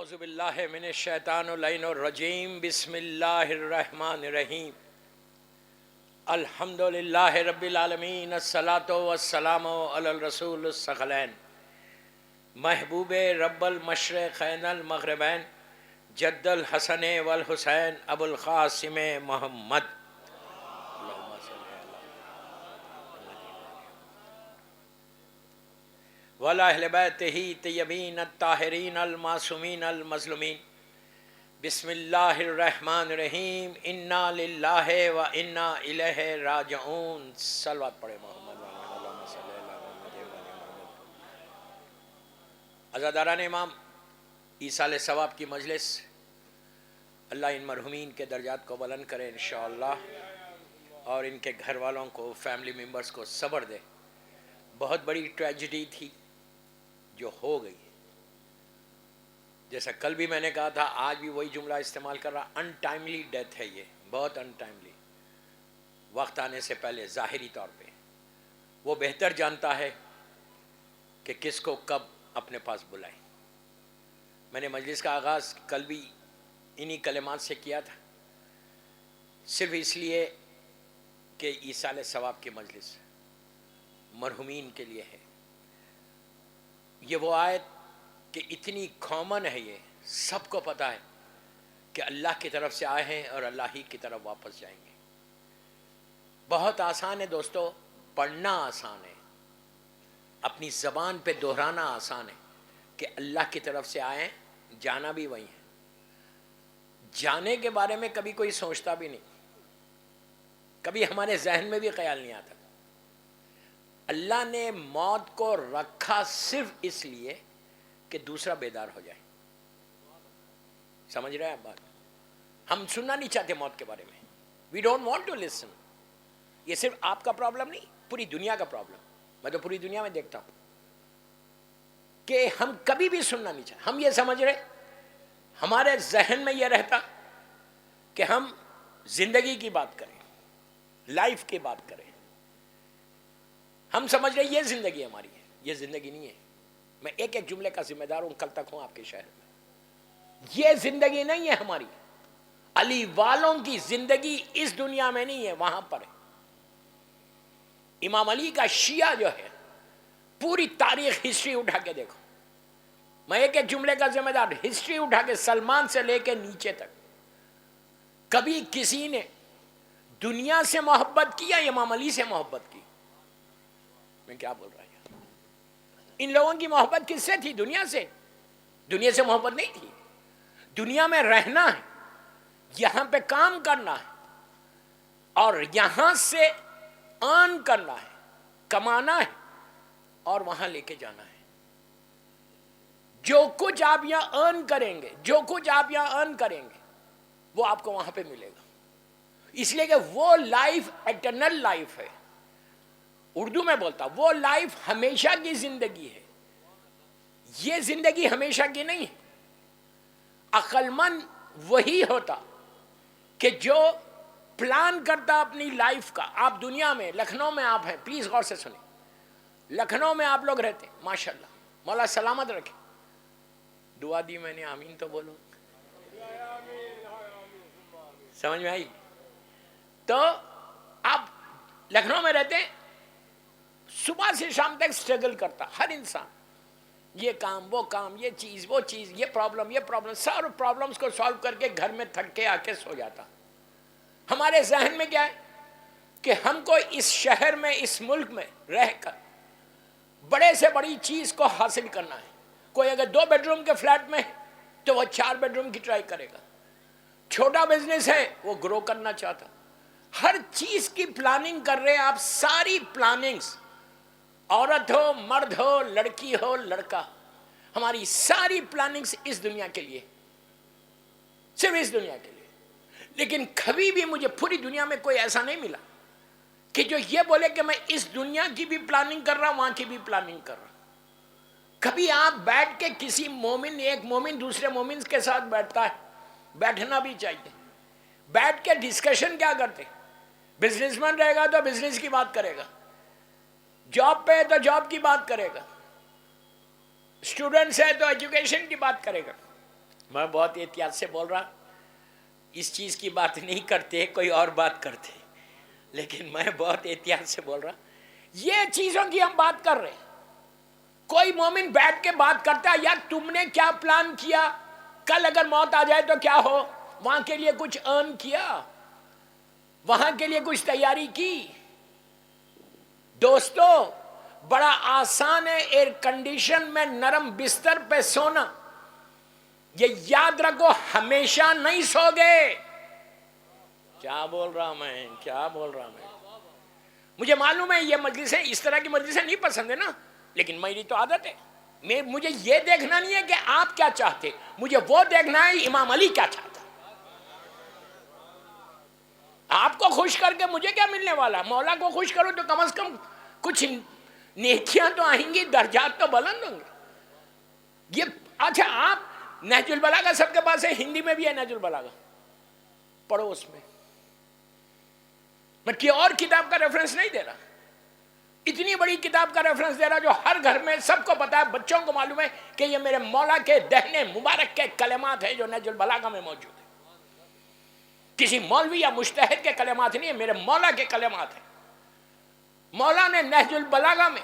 اعوذ باللہ من الشیطان اللعین الرجیم بسم اللہ الرحمن الرحیم الحمد للہ رب العالمین الصلاۃ والسلام علی الرسول الثقلین محبوب رب المشرقین المغربین جد الحسن والحسین ابو القاسم محمد وعلی اہل بیتہ طیبین الطاہرین المعصومین المظلومین بسم اللہ الرحمن الرحیم انا للہ و انا الیہ راجعون صلوات پڑھے محمد اللہم صلی اللہ علیہ وسلم۔ عزاداران امام ایصال ثواب کی مجلس، اللہ ان مرحومین کے درجات کو بلند کرے انشاءاللہ، اور ان کے گھر والوں کو، فیملی ممبرز کو صبر دے۔ بہت بڑی ٹریجڈی تھی جو ہو گئی، جیسا کل بھی میں نے کہا تھا، آج بھی وہی جملہ استعمال کر رہا، ان ٹائملی ڈیتھ ہے، یہ بہت ان ٹائملی، وقت آنے سے پہلے ظاہری طور پہ۔ وہ بہتر جانتا ہے کہ کس کو کب اپنے پاس بلائیں۔ میں نے مجلس کا آغاز کل بھی انہی کلمات سے کیا تھا، صرف اس لیے کہ ایصال ثواب کی مجلس مرحومین کے لیے ہے۔ یہ وہ آیت کہ اتنی کامن ہے، یہ سب کو پتہ ہے کہ اللہ کی طرف سے آئے ہیں اور اللہ ہی کی طرف واپس جائیں گے۔ بہت آسان ہے دوستو، پڑھنا آسان ہے، اپنی زبان پہ دہرانا آسان ہے کہ اللہ کی طرف سے آئے ہیں، جانا بھی وہی ہے۔ جانے کے بارے میں کبھی کوئی سوچتا بھی نہیں، کبھی ہمارے ذہن میں بھی خیال نہیں آتا۔ اللہ نے موت کو رکھا صرف اس لیے کہ دوسرا بیدار ہو جائے۔ سمجھ رہے ہیں آپ بات؟ ہم سننا نہیں چاہتے موت کے بارے میں، we don't want to listen. یہ صرف آپ کا پرابلم نہیں، پوری دنیا کا پرابلم۔ میں تو پوری دنیا میں دیکھتا ہوں کہ ہم کبھی بھی سننا نہیں چاہتے۔ ہم یہ سمجھ رہے، ہمارے ذہن میں یہ رہتا کہ ہم زندگی کی بات کریں، لائف کی بات کریں۔ ہم سمجھ رہے یہ زندگی ہماری ہے، یہ زندگی نہیں ہے۔ میں ایک ایک جملے کا ذمہ دار ہوں، کل تک ہوں آپ کے شہر میں۔ یہ زندگی نہیں ہے ہماری۔ علی والوں کی زندگی اس دنیا میں نہیں ہے، وہاں پر ہے۔ امام علی کا شیعہ جو ہے، پوری تاریخ ہسٹری اٹھا کے دیکھو۔ میں ایک ایک جملے کا ذمہ دار، ہسٹری اٹھا کے سلمان سے لے کے نیچے تک، کبھی کسی نے دنیا سے محبت کی یا امام علی سے محبت کی؟ میں کیا بول رہا ہوں؟ ان لوگوں کی محبت کس سے تھی؟ دنیا سے۔ دنیا سے محبت نہیں تھی۔ دنیا میں رہنا ہے، یہاں پہ کام کرنا ہے، اور یہاں سے ارن کرنا ہے، کمانا ہے، اور وہاں لے کے جانا ہے۔ جو کچھ آپ یہاں ارن کریں گے، جو کچھ آپ یہاں ارن کریں گے، وہ آپ کو وہاں پہ ملے گا۔ اس لیے کہ وہ لائف ایٹرنل لائف ہے۔ اردو میں بولتا، وہ لائف ہمیشہ کی زندگی ہے، یہ زندگی ہمیشہ کی نہیں ہے۔ عقل مند وہی ہوتا کہ جو پلان کرتا اپنی لائف کا۔ آپ دنیا میں، لکھنؤ میں آپ ہیں، پلیز غور سے سنیں، لکھنؤ میں آپ لوگ رہتے ہیں، ماشاءاللہ، مولا سلامت رکھے۔ دعا دی میں نے، آمین تو بولو۔ سمجھ میں آئی؟ تو آپ لکھنؤ میں رہتے ہیں، صبح سے شام تک سٹرگل کرتا ہر انسان، یہ کام، وہ کام، یہ چیز، وہ چیز، یہ پرابلم، سارے پرابلمس کو سالو کر کے گھر میں تھک کے آ کے سو جاتا۔ ہمارے ذہن میں کیا ہے کہ ہم کو اس شہر میں، اس ملک میں رہ کر بڑے سے بڑی چیز کو حاصل کرنا ہے۔ کوئی اگر 2 بیڈروم کے فلیٹ میں ہے تو وہ 4 بیڈروم کی ٹرائی کرے گا۔ چھوٹا بزنس ہے، وہ گرو کرنا چاہتا۔ ہر چیز کی پلاننگ کر رہے ہیں آپ، ساری پلاننگز، عورت ہو، مرد ہو، لڑکی ہو، لڑکا، ہماری ساری پلاننگز اس دنیا کے لیے، صرف اس دنیا کے لیے۔ لیکن کبھی بھی مجھے پوری دنیا میں کوئی ایسا نہیں ملا کہ جو یہ بولے کہ میں اس دنیا کی بھی پلاننگ کر رہا ہوں، وہاں کی بھی پلاننگ کر رہا ہوں۔ کبھی آپ بیٹھ کے کسی مومن، ایک مومن دوسرے مومن کے ساتھ بیٹھتا ہے، بیٹھنا بھی چاہیے۔ بیٹھ کے ڈسکشن کیا کرتے؟ بزنس مین رہے گا تو بزنس کی بات کرے گا، جاب پہ ہے تو جاب کی بات کرے گا، اسٹوڈنٹس ہے تو ایجوکیشن کی بات کرے گا، میں بہت احتیاط سے بول رہا، اس چیز کی بات نہیں کرتے، کوئی اور بات کرتے، لیکن میں بہت احتیاط سے بول رہا، یہ چیزوں کی ہم بات کر رہے ہیں۔ کوئی مومن بیٹھ کے بات کرتا ہے، یار تم نے کیا پلان کیا، کل اگر موت آ جائے تو کیا ہو، وہاں کے لیے کچھ ارن کیا، وہاں کے لیے کچھ تیاری کی؟ دوستو بڑا آسان ہے ایئر کنڈیشن میں نرم بستر پہ سونا، یہ یاد رکھو ہمیشہ نہیں سو گے۔ کیا بول رہا میں، کیا بول رہا میں؟ مجھے معلوم ہے یہ مجلسیں، اس طرح کی مجلسیں نہیں پسند ہے نا، لیکن میری تو عادت ہے۔ مجھے یہ دیکھنا نہیں ہے کہ آپ کیا چاہتے، مجھے وہ دیکھنا ہے امام علی کیا چاہتا۔ آپ کو خوش کر کے مجھے کیا ملنے والا؟ مولا کو خوش کرو تو کم از کم کچھ نیکیاں تو آئیں گی، درجات تو بلند ہوں گے۔ یہ اچھا، آپ نہج البلاغہ سب کے پاس ہے، ہندی میں بھی ہے نہج البلاغہ، پڑھو اس میں۔ میں اور کتاب کا ریفرنس نہیں دے رہا، اتنی بڑی کتاب کا ریفرنس دے رہا جو ہر گھر میں سب کو پتا ہے، بچوں کو معلوم ہے کہ یہ میرے مولا کے دہنے مبارک کے کلمات ہیں جو نہج البلاغہ میں موجود ہیں۔ کسی مولوی یا مجتہد کے کلمات نہیں ہیں، میرے مولا کے کلمات ہیں۔ مولا نے نہج البلاغہ میں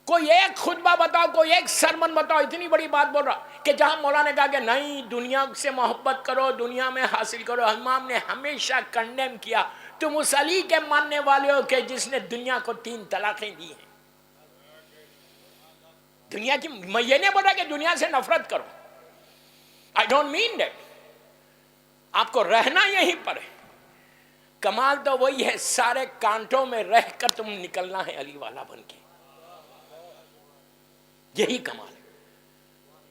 کوئی ایک خطبہ بتاؤ، کوئی ایک سرمن بتاؤ، اتنی بڑی بات بول رہا کہ جہاں مولا نے کہا کہ نہیں دنیا سے محبت کرو، دنیا میں حاصل کرو، امام نے ہمیشہ کنڈیم کیا تم اس علی کے ماننے والے ہو کہ جس نے دنیا کو 3 طلاقیں دی ہیں۔ دنیا کی، میں یہ نہیں بول رہا کہ دنیا سے نفرت کرو، I don't mean that۔ آپ کو رہنا یہیں پر ہے، کمال تو وہی ہے سارے کانٹوں میں رہ کر تم نکلنا ہے علی والا بن کے، یہی کمال ہے۔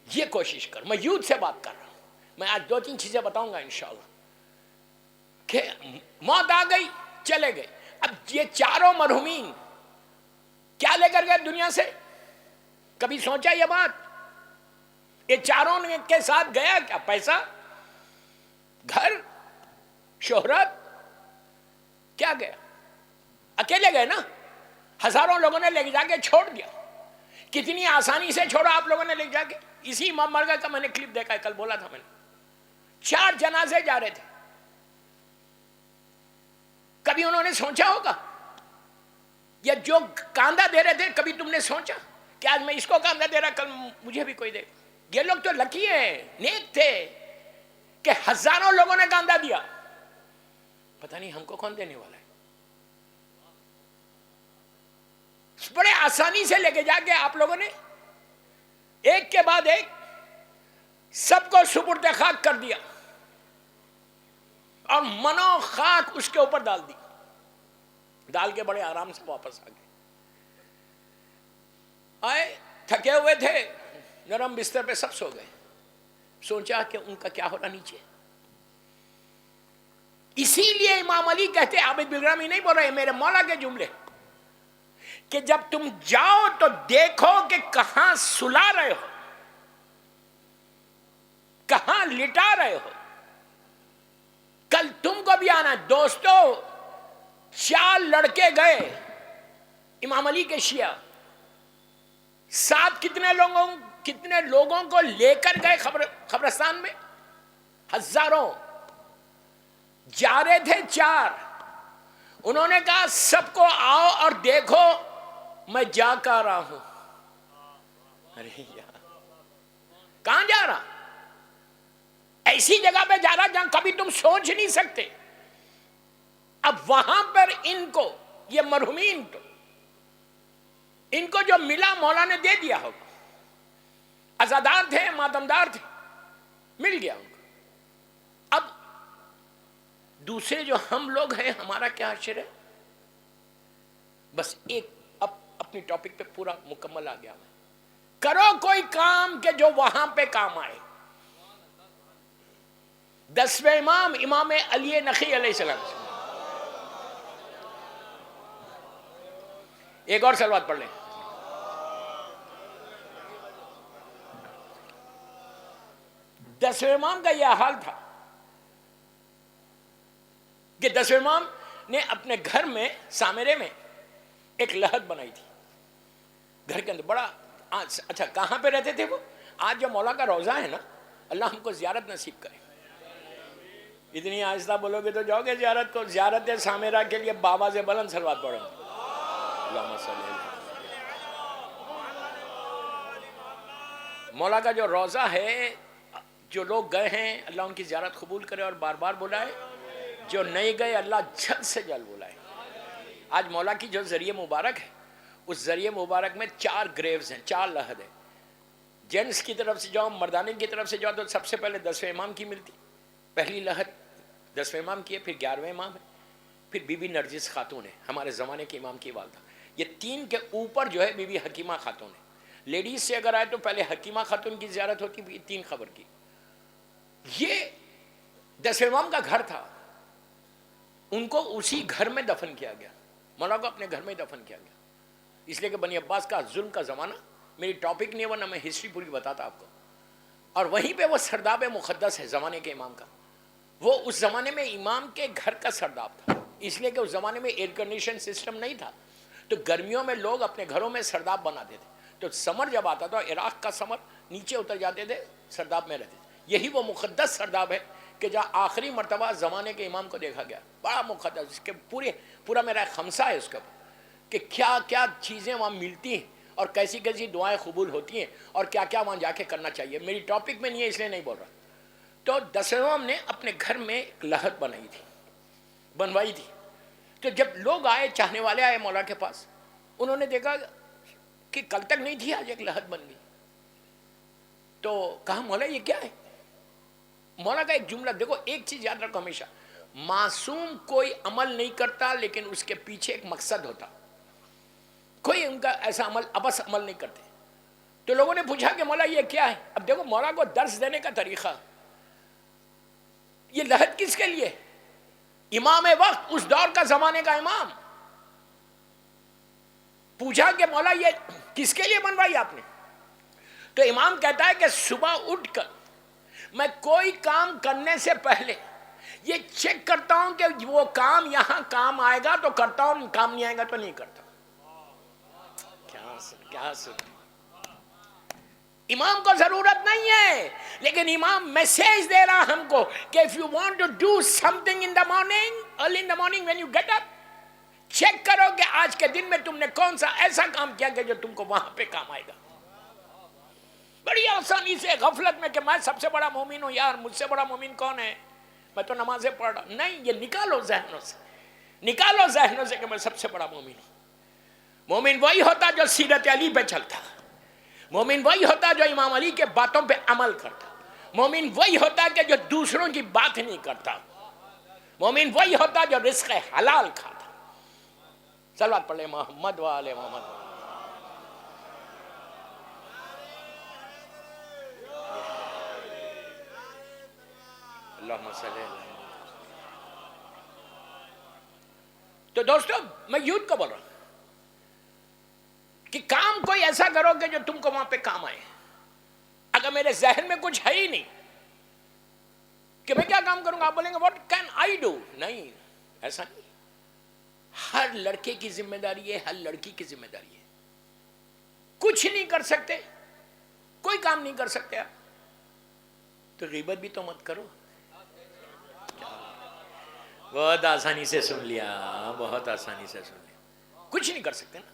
یہ کوشش کر، میں یوتھ سے بات کر رہا ہوں، میں آج 2-3 چیزیں بتاؤں گا انشاءاللہ۔ کہ موت آ گئی، چلے گئے، اب یہ چاروں مرحومین کیا لے کر گئے دنیا سے؟ کبھی سوچا یہ بات؟ یہ چاروں کے ساتھ گیا کیا؟ پیسہ، گھر، شہرت، کیا گیا؟ اکیلے گئے نا، ہزاروں لوگوں نے لے جا کے چھوڑ دیا۔ کتنی آسانی سے چھوڑا آپ لوگوں نے لے جا کے۔ اسی امام مرگا کا میں نے کلپ دیکھا ہے، کل بولا تھا میں نے، 4 جنازے جا رہے تھے۔ کبھی انہوں نے سوچا ہوگا؟ یا جو کاندھا دے رہے تھے، کبھی تم نے سوچا کہ آج میں اس کو کاندھا دے رہا، کل مجھے بھی کوئی دے گا؟ یہ لوگ تو لکی ہیں، نیک تھے کہ ہزاروں لوگوں نے کاندھا دیا، پتہ نہیں ہم کو کون دینے والا ہے۔ بڑے آسانی سے لے کے جا کے آپ لوگوں نے ایک کے بعد ایک سب کو سپرد خاک کر دیا، اور منو خاک اس کے اوپر ڈال دی، ڈال کے بڑے آرام سے واپس آ گئے۔ آئے تھکے ہوئے تھے، نرم بستر پہ سب سو گئے، سوچا کہ ان کا کیا ہونا نیچے۔ اسی لیے امام علی کہتے، عابد بلرامی نہیں بول رہے، میرے مولا کے جملے، کہ جب تم جاؤ تو دیکھو کہ کہاں سلا رہے ہو، کہاں لٹا رہے ہو، کل تم کو بھی آنا۔ دوستو 4 لڑکے گئے امام علی کے شیعہ، 7 کتنے لوگوں کو لے کر گئے قبرستان میں؟ ہزاروں۔ جا رہے تھے 4، انہوں نے کہا سب کو آؤ اور دیکھو میں جا کر رہا ہوں۔ ارے یار کہاں جا رہا؟ ایسی جگہ پہ جا رہا جہاں کبھی تم سوچ نہیں سکتے۔ اب وہاں پر ان کو، یہ مرحومین تو ان کو جو ملا مولا نے دے دیا ہوگا، عزادار تھے، ماتمدار تھے، مل گیا ان کو۔ اب دوسرے جو ہم لوگ ہیں، ہمارا کیا حشر ہے؟ بس ایک اپنی ٹاپک پہ پورا مکمل آ گیا میں، کرو کوئی کام کہ جو وہاں پہ کام آئے۔ 10ویں امام، امام علی نقی علیہ السلام۔ ایک اور صلوات پڑھ لیں۔ دسویں امام کا یہ حال تھا کہ 10ویں امام نے اپنے گھر میں سامرے میں ایک لحد بنائی تھی، گھر کے اندر بڑا۔ اچھا کہاں پہ رہتے تھے وہ؟ آج جو مولا کا روضہ ہے نا، اللہ ہم کو زیارت نصیب کرے. اتنی آہستہ بولو گے تو جاؤ گے زیارت کو. زیارت سامرہ کے لیے بابا سے بلند صلوات پڑھو. اللہم صلی اللہ. مولا کا جو روضہ ہے، جو لوگ گئے ہیں اللہ ان کی زیارت قبول کرے اور بار بار بلائے. جو نہیں گئے اللہ جلد سے جلد بلائے. آج مولا کی جو ذریعہ مبارک ہے، اس ذریعہ مبارک میں 4 گریوز ہیں، 4 لحد ہیں. جینس کی طرف سے جاؤ، مردانے کی طرف سے جاؤ تو سب سے پہلے 10ویں امام کی ملتی. پہلی لحد 10ویں امام کی ہے، پھر 11ویں امام ہے، پھر بی بی نرجس خاتون ہے، ہمارے زمانے کے امام کی والدہ. یہ 3 کے اوپر جو ہے بی بی حکیمہ خاتون ہے. لیڈیز سے اگر آئے تو پہلے حکیمہ خاتون کی زیارت ہوتی، 3 خبر کی. یہ 10ویں امام کا گھر تھا، ان کو اسی گھر میں دفن کیا گیا. مولا کو اپنے گھر میں دفن کیا گیا، اس لیے کہ بنی عباس کا ظلم کا زمانہ میری ٹاپک نہیں ہے، ورنہ میں ہسٹری پوری بتاتا آپ کو. اور وہیں پہ وہ سرداب مقدس ہے زمانے کے امام کا. وہ اس زمانے میں امام کے گھر کا سرداب تھا، اس لیے کہ اس زمانے میں ایئر کنڈیشن سسٹم نہیں تھا، تو گرمیوں میں لوگ اپنے گھروں میں سرداب بناتے تھے. تو سمر جب آتا تھا، عراق کا سمر، نیچے اتر جاتے تھے، سرداب میں رہتے تھے. یہی وہ مقدس سرداب ہے کہ جہاں آخری مرتبہ زمانے کے امام کو دیکھا گیا. بڑا مقدس، اس کے پورا میرا ایک خمسہ ہے اس کا، کہ کیا کیا چیزیں وہاں ملتی ہیں اور کیسی کیسی دعائیں قبول ہوتی ہیں اور کیا کیا وہاں جا کے کرنا چاہیے. میری ٹاپک میں نہیں ہے اس لیے نہیں بول رہا. تو 10ویں امام نے اپنے گھر میں ایک لحد بنوائی تھی. تو جب لوگ آئے، چاہنے والے آئے مولا کے پاس، انہوں نے دیکھا کہ کل تک نہیں تھی، آج ایک لحد بن گئی. تو کہا مولا یہ کیا ہے؟ مولا کا ایک جملہ دیکھو، ایک چیز یاد رکھو ہمیشہ، معصوم کوئی عمل نہیں کرتا لیکن اس کے پیچھے ایک مقصد ہوتا. کوئی ان کا ایسا ابس عمل نہیں کرتے. تو لوگوں نے پوچھا کہ مولا یہ کیا ہے؟ اب دیکھو مولا کو درس دینے کا طریقہ. یہ لحد کس کے لیے؟ امام وقت، اس دور کا زمانے کا امام. پوچھا کہ مولا یہ کس کے لیے بنوائی آپ نے؟ تو امام کہتا ہے کہ صبح اٹھ کر میں کوئی کام کرنے سے پہلے یہ چیک کرتا ہوں کہ وہ کام یہاں کام آئے گا تو کرتا ہوں، کام نہیں آئے گا تو نہیں کرتا. کیا سن امام کو ضرورت نہیں ہے، لیکن امام میسیج دے رہا ہم کو کہ if you want to do something in the morning, early in the morning when you get up, check کرو کہ آج کے دن میں تم نے کون سا ایسا کام کیا کہ جو تم کو وہاں پہ کام آئے گا. بڑی آسانی سے غفلت میں کہ میں سب سے بڑا مومن ہوں، یار مجھ سے بڑا مومن کون ہے، میں تو نمازیں پڑھ رہا. نہیں، یہ نکالو ذہنوں سے کہ میں سب سے بڑا مومن ہوں. مومن وہی ہوتا جو سیرت علی پہ چلتا. مومن وہی ہوتا جو امام علی کے باتوں پہ عمل کرتا. مومن وہی ہوتا کہ جو دوسروں کی بات نہیں کرتا. مومن وہی ہوتا جو رزق حلال کھاتا. صلوات پڑھ لے محمد و آل محمد. اللہم صلی اللہ علیہ. تو دوستو میں یوتھ کو بول رہا ہوں کہ کام کوئی ایسا کرو کہ جو تم کو وہاں پہ کام آئے. اگر میرے ذہن میں کچھ ہے ہی نہیں کہ میں کیا کام کروں گا، آپ بولیں گے what can I do؟ نہیں، ایسا نہیں. ہر لڑکے کی ذمہ داری ہے، ہر لڑکی کی ذمہ داری ہے. کچھ نہیں کر سکتے، کوئی کام نہیں کر سکتے آپ تو غیبت بھی تو مت کرو. بہت آسانی سے سن لیا، بہت آسانی سے سن لیا. کچھ نہیں کر سکتے نا،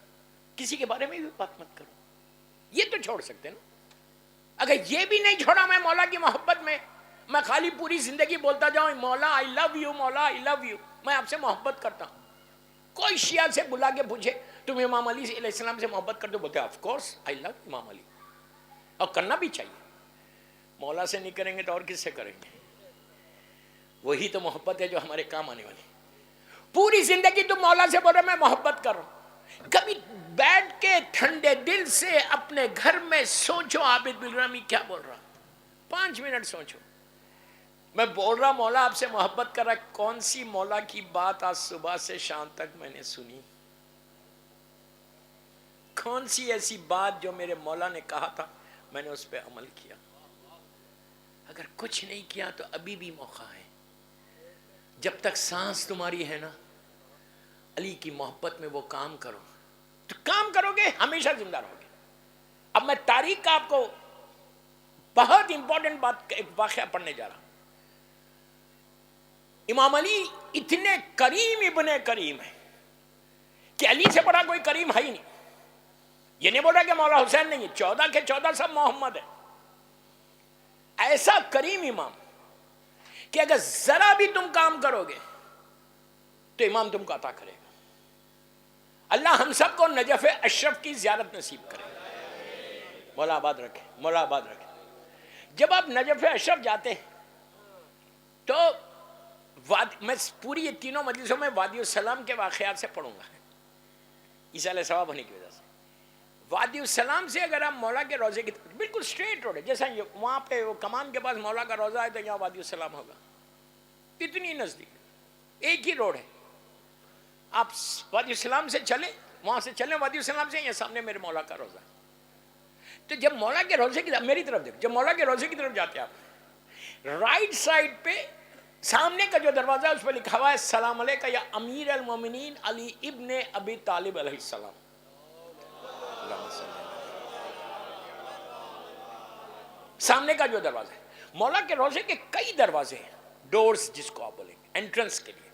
کسی کے بارے میں بھی بات مت کرو. یہ تو چھوڑ سکتے نا. اگر یہ بھی نہیں چھوڑا میں مولا کی محبت میں خالی پوری زندگی بولتا جاؤں مولا آئی لو یو، مولا آئی لو یو، میں آپ سے محبت کرتا ہوں. کوئی شیعہ سے بلا کے پوچھے تم امام علی علیہ السلام سے محبت کرتے ہو؟ بولتے آف کورس آئی لو امام علی. اور کرنا بھی چاہیے. مولا سے نہیں کریں گے تو اور کس سے کریں گے؟ وہی تو محبت ہے جو ہمارے کام آنے والی. پوری زندگی تم مولا سے بول رہے میں محبت کر رہا ہوں. کبھی بیٹھ کے ٹھنڈے دل سے اپنے گھر میں سوچو عابد بالرامی کیا بول رہا. 5 منٹ سوچو. میں بول رہا مولا آپ سے محبت کر رہا. کون سی مولا کی بات آج صبح سے شام تک میں نے سنی؟ کون سی ایسی بات جو میرے مولا نے کہا تھا میں نے اس پہ عمل کیا؟ اگر کچھ نہیں کیا تو ابھی بھی موقع ہے. جب تک سانس تمہاری ہے نا، علی کی محبت میں وہ کام کرو. تو کام کرو گے ہمیشہ زندہ رہو گے. اب میں تاریخ کا آپ کو بہت امپورٹنٹ بات، ایک واقعہ پڑھنے جا رہا ہوں. امام علی اتنے کریم ابن کریم ہیں کہ علی سے بڑا کوئی کریم ہے ہی نہیں. یہ نہیں بول رہا کہ مولا حسین نہیں ہے، 14 کے 14 سب محمد ہے. ایسا کریم امام کہ اگر ذرا بھی تم کام کرو گے تو امام تم کو عطا کرے گا. اللہ ہم سب کو نجف اشرف کی زیارت نصیب کرے. مولا آباد رکھے، مولا آباد رکھے. جب آپ نجف اشرف جاتے ہیں تو میں پوری یہ تینوں مجلسوں میں وادی السلام کے واقعات سے پڑھوں گا، عیسیٰ علیہ ثواب ہونے کی وجہ سے. وادی السلام سے اگر آپ مولا کے روزے کی بالکل اسٹریٹ روڈ ہے، جیسا وہاں پہ وہ کمان کے پاس مولا کا روزہ ہے تو یہاں وادی السلام ہوگا، اتنی نزدیک، ایک ہی روڈ ہے. آپ وادی السلام سے چلیں، وہاں سے چلیں وادی السلام سے، یہ سامنے میرے مولا کا روزہ. تو جب مولا کے روزے کی میری طرف دیکھ، جب مولا کے روزے کی طرف جاتے ہیں آپ، رائٹ سائڈ پہ سامنے کا جو دروازہ ہے اس پہ لکھا ہوا ہے السلام علیکہ یا امیر المومنین علی ابن ابی طالب علیہ السلام. سامنے کا جو دروازہ ہے، مولا کے روزے کے کئی دروازے ہیں، ڈورز جس کو آپ بولیں گے، انٹرنس کے لیے.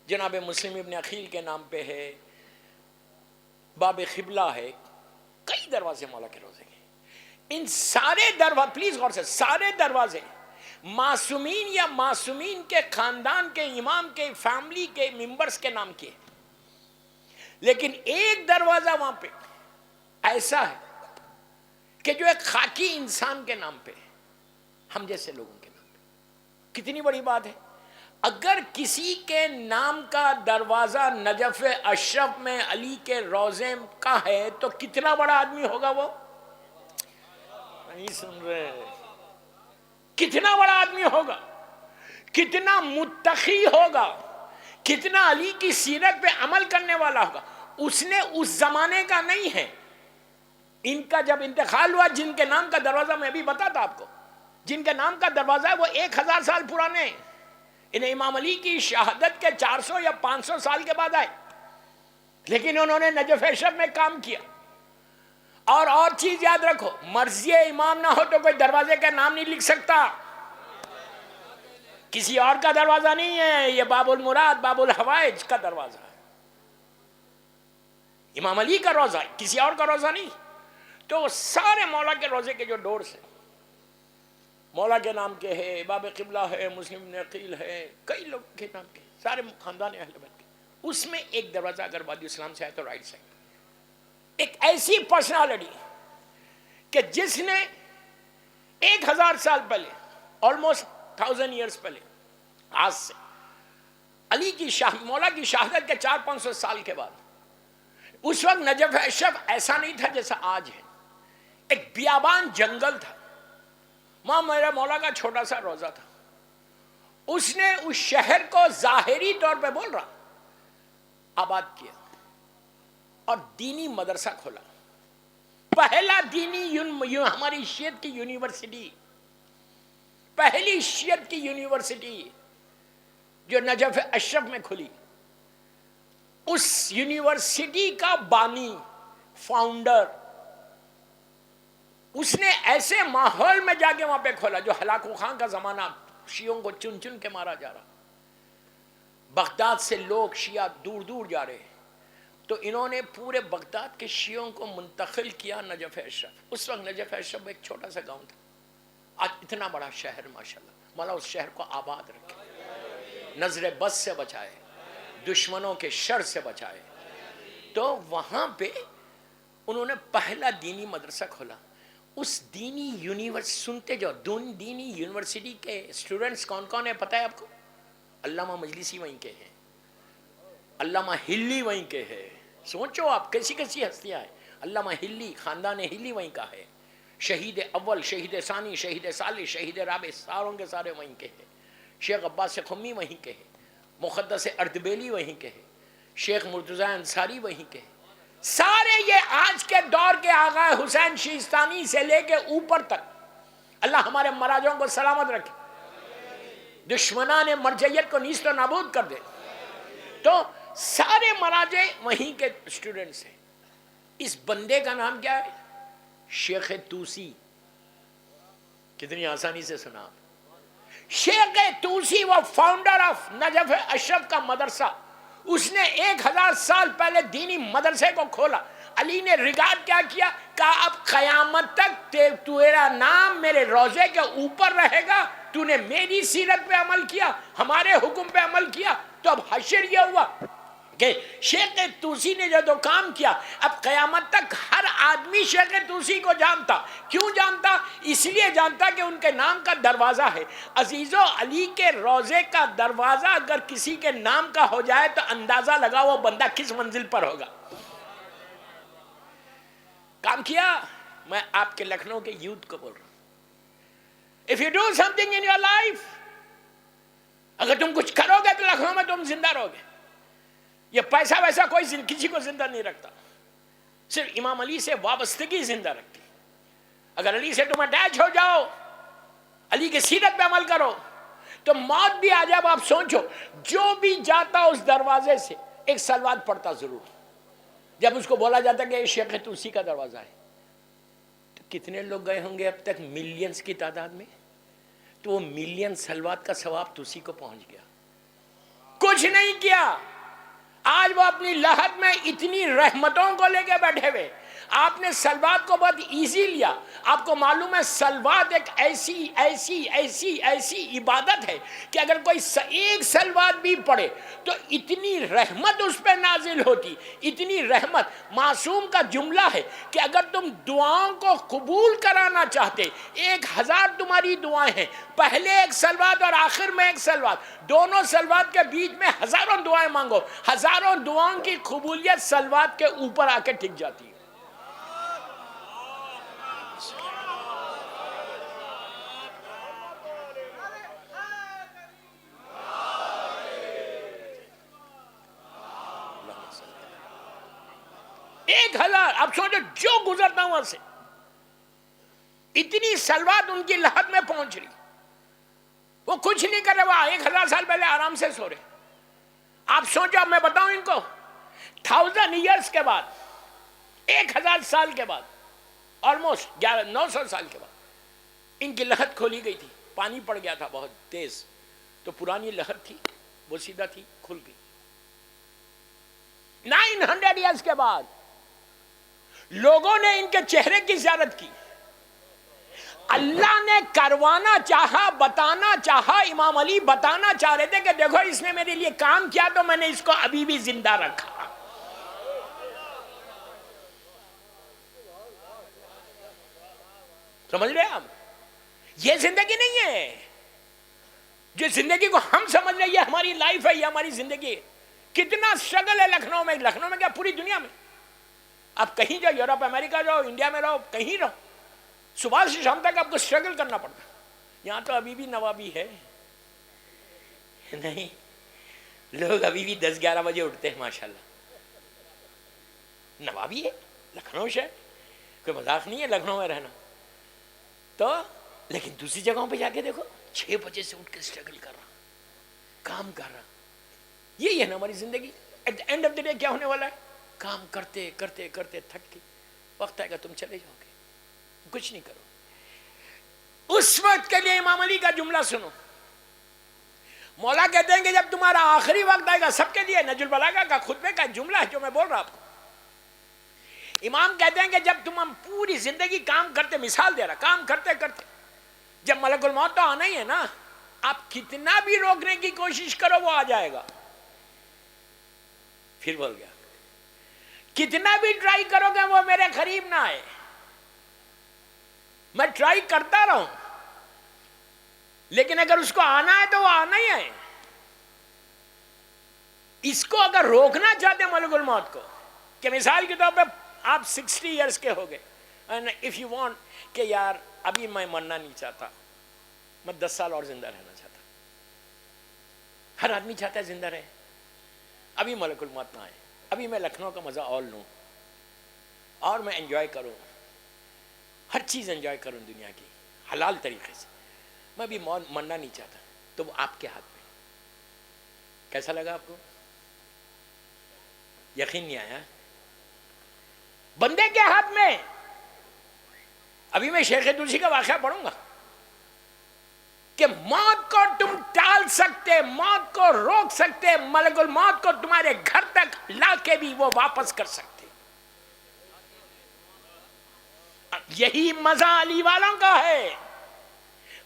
جناب مسلم ابن عقیل کے نام پہ ہے، باب قبلہ ہے، کئی دروازے مولا کے روزے کے. ان سارے دروازے، پلیز غور سے، سارے دروازے معصومین یا معصومین کے خاندان کے امام کے فیملی کے ممبرز کے نام کیے، لیکن ایک دروازہ وہاں پہ ایسا ہے کہ جو ایک خاکی انسان کے نام پہ، ہم جیسے لوگوں کے نام پہ. کتنی بڑی بات ہے. اگر کسی کے نام کا دروازہ نجف اشرف میں علی کے روزے کا ہے تو کتنا بڑا آدمی ہوگا وہ؟ نہیں سن رہے. کتنا بڑا آدمی ہوگا، کتنا متقی ہوگا، کتنا علی کی سیرت پہ عمل کرنے والا ہوگا. اس نے اس زمانے کا نہیں ہے. ان کا جب انتقال ہوا، جن کے نام کا دروازہ میں ابھی بتاتا آپ کو، جن کے نام کا دروازہ ہے وہ 1000 سال پرانے ہیں. انہیں امام علی کی شہادت کے 400 یا 500 سال کے بعد آئے، لیکن انہوں نے نجف اشرف میں کام کیا. اور چیز یاد رکھو، مرضی امام نہ ہو تو کوئی دروازے کا نام نہیں لکھ سکتا. کسی اور کا دروازہ نہیں ہے، یہ باب المراد، باب الحوائج کا دروازہ ہے. امام علی کا روزہ ہے، کسی اور کا روزہ نہیں. تو سارے مولا کے روزے کے جو ڈورز ہیں، مولا کے نام کے ہے، باب قبلہ ہے، مسلم بن عقیل ہے، کئی لوگ کے نام کے، سارے خاندان اہل بیت کے. اس میں ایک دروازہ اگر وادی السلام سے ہے تو رائٹ سائڈ ایک ایسی پرسنالٹی کہ جس نے 1000 سال پہلے، آلموسٹ 1000 ایئرس پہلے، آج سے علی کی مولا کی شہادت کے 400-500 سال کے بعد، اس وقت نجف اشرف ایسا نہیں تھا جیسا آج ہے. ایک بیابان جنگل تھا، وہاں میرا مولا کا چھوٹا سا روزہ تھا. اس نے اس شہر کو ظاہری طور پہ بول رہا آباد کیا اور دینی مدرسہ کھولا. پہلا دینی ہماری شیعت کی یونیورسٹی، پہلی شیعت کی یونیورسٹی جو نجف اشرف میں کھلی. اس یونیورسٹی کا بانی، فاؤنڈر، اس نے ایسے ماحول میں جا کے وہاں پہ کھولا جو ہلاکو خان کا زمانہ، شیعوں کو چن چن کے مارا جا رہا. بغداد سے لوگ شیعہ دور دور جا رہے، تو انہوں نے پورے بغداد کے شیعوں کو منتقل کیا نجف اشرف. اس وقت نجف اشرف ایک چھوٹا سا گاؤں تھا، آج اتنا بڑا شہر ماشاءاللہ. مولا اس شہر کو آباد رکھے، نظر بد سے بچائے، دشمنوں کے شر سے بچائے. تو وہاں پہ انہوں نے پہلا دینی مدرسہ کھولا. اس دینی یونیورسٹی، سنتے جو دینی یونیورسٹی کے اسٹوڈنٹس کون کون ہیں پتہ ہے آپ کو؟ علامہ مجلسی وہیں کے ہیں، علامہ ہلی وہیں کے ہیں. سوچو آپ کیسی کیسی ہستیاں ہیں. علامہ ہلی، خاندان ہلی وہیں کا ہے. شہید اول، شہید ثانی، شہید ثالث، شہید رابع، ساروں کے سارے وہیں کے ہیں. شیخ عباس خمی وہیں کے ہیں، مقدس اردبیلی وہیں کے ہیں، شیخ مرتضی انصاری وہیں کے ہیں. سارے یہ آج کے دور کے آقا حسین شیستانی سے لے کے اوپر تک، اللہ ہمارے مراجعوں کو سلامت رکھے، دشمنان مرجعیت کو نیست و نابود کر دے. تو سارے مراجع وہیں کے اسٹوڈنٹس ہیں. اس بندے کا نام کیا ہے؟ شیخ توسی. کتنی آسانی سے سنا آپ. شیخ توسی وہ فاؤنڈر آف نجف اشرف کا مدرسہ، اس نے 1000 سال پہلے دینی مدرسے کو کھولا. علی نے ریگارڈ کیا کیا؟ کہا اب قیامت تک تیرا نام میرے روزے کے اوپر رہے گا، تو نے میری سیرت پہ عمل کیا، ہمارے حکم پہ عمل کیا. تو اب حشر یہ ہوا کہ شیخ توسی نے جو کام کیا، اب قیامت تک ہر آدمی شیخ توسی کو جانتا. کیوں جانتا؟ اس لیے جانتا کہ ان کے نام کا دروازہ ہے. عزیزو، علی کے روزے کا دروازہ اگر کسی کے نام کا ہو جائے تو اندازہ لگا وہ بندہ کس منزل پر ہوگا. کام کیا. میں آپ کے لکھنؤ کے یوتھ کو بول رہا ہوں، if you do something in your life، اگر تم کچھ کرو گے تو لکھنؤ میں تم زندہ رہو گے. یہ پیسہ ویسا کوئی کسی کو زندہ نہیں رکھتا، صرف امام علی سے وابستگی زندہ رکھتی. اگر علی سے تم اٹیچ ہو جاؤ، علی کی سیرت پہ عمل کرو، تو موت بھی آ جائے. آپ سوچو، جو بھی جاتا اس دروازے سے ایک سلوات پڑھتا ضرور. جب اس کو بولا جاتا کہ یہ شیخ توسی کا دروازہ ہے، تو کتنے لوگ گئے ہوں گے اب تک؟ ملینز کی تعداد میں. تو وہ ملین سلوات کا ثواب توسی کو پہنچ گیا. کچھ نہیں کیا. آج وہ اپنی لحد میں اتنی رحمتوں کو لے کے بیٹھے ہوئے. آپ نے سلوات کو بہت ایزی لیا. آپ کو معلوم ہے سلوات ایک ایسی ایسی ایسی ایسی عبادت ہے کہ اگر کوئی ایک سلوات بھی پڑھے تو اتنی رحمت اس پہ نازل ہوتی. اتنی رحمت. معصوم کا جملہ ہے کہ اگر تم دعاؤں کو قبول کرانا چاہتے، 1000 تمہاری دعائیں ہیں، پہلے ایک سلوات اور آخر میں ایک سلوات، دونوں سلوات کے بیچ میں ہزاروں دعائیں مانگو، ہزاروں دعاؤں کی قبولیت سلوات کے اوپر آ کے ٹک جاتی ہے. اب سوچو جو گزرتا ہوں وہاں سے اتنی سلوات ان کی لحد میں پہنچ رہی، وہ کچھ نہیں کر رہے، وہ 1000 سال پہلے آرام سے سو رہے. آپ سوچو، میں بتاؤں ان کو 1000 ایئرس کے بعد، 1000 سال کے بعد، آلموسٹ 900 سال کے بعد ان کی لحد کھولی گئی تھی. پانی پڑ گیا تھا بہت تیز، تو پرانی لحد تھی وہ سیدھا تھی، کھل گئی. 900 ایئرس کے بعد لوگوں نے ان کے چہرے کی زیارت کی. اللہ نے کروانا چاہا، بتانا چاہا. امام علی بتانا چاہ رہے تھے کہ دیکھو اس نے میرے لیے کام کیا تو میں نے اس کو ابھی بھی زندہ رکھا. سمجھ رہے آپ؟ یہ زندگی نہیں ہے جو زندگی کو ہم سمجھ رہے. یہ ہماری لائف ہے، یہ ہماری زندگی ہے. کتنا سٹرگل ہے لکھنؤ میں کیا پوری دنیا میں. آپ کہیں جاؤ، یورپ امریکہ جاؤ، انڈیا میں رہو، کہیں رہو، صبح سے شام تک آپ کو سٹرگل کرنا پڑتا. یہاں تو ابھی بھی نوابی ہے نہیں، لوگ ابھی بھی 10-11 بجے اٹھتے ہیں. ماشاءاللہ نوابی ہے لکھنؤ شہر، کوئی مذاق نہیں ہے لکھنؤ میں رہنا. تو لیکن دوسری جگہوں پہ جا کے دیکھو، 6 بجے سے اٹھ کے سٹرگل کر رہا، کام کر رہا. یہی ہے نا ہماری زندگی. At the end of the day کیا ہونے والا ہے؟ کام کرتے کرتے کرتے تھک کے وقت آئے گا تم چلے جاؤ گے، کچھ نہیں کرو. اس وقت کے لیے امام علی کا جملہ سنو. مولا کہتے ہیں کہ جب تمہارا آخری وقت آئے گا، سب کے لیے نہج البلاغہ کا خطبے کا جملہ ہے جو میں بول رہا آپ کو. امام کہتے ہیں کہ جب تم پوری زندگی کام کرتے، مثال دے رہا، کام کرتے کرتے جب ملک الموت تو آنا ہی ہے نا، آپ کتنا بھی روکنے کی کوشش کرو وہ آ جائے گا. پھر بول گیا کتنا بھی ٹرائی کرو گے وہ میرے قریب نہ آئے. میں ٹرائی کرتا رہوں لیکن اگر اس کو آنا ہے تو وہ آنا ہی ہے. اس کو اگر روکنا چاہتے ہیں ملک الموت کو، کہ مثال کے طور پہ آپ 60 ایئرس کے ہو گئے، اینڈ اف یو وانٹ کہ یار ابھی میں مرنا نہیں چاہتا، میں 10 سال اور زندہ رہنا چاہتا. ہر آدمی چاہتا ہے زندہ رہے، ابھی ملک الموت نہ آئے، ابھی میں لکھنؤ کا مزہ اور لوں اور میں انجوائے کروں، ہر چیز انجوائے کروں دنیا کی حلال طریقے سے. میں بھی مرنا نہیں چاہتا. تو وہ آپ کے ہاتھ میں. کیسا لگا آپ کو؟ یقین نہیں آیا؟ بندے کے ہاتھ میں. ابھی میں شیخ توسی کا واقعہ پڑھوں گا. کہ موت کو تم ٹال سکتے، موت کو روک سکتے، ملک الموت کو تمہارے گھر تک لا کے بھی وہ واپس کر سکتے. یہی مزہ علی والوں کا ہے،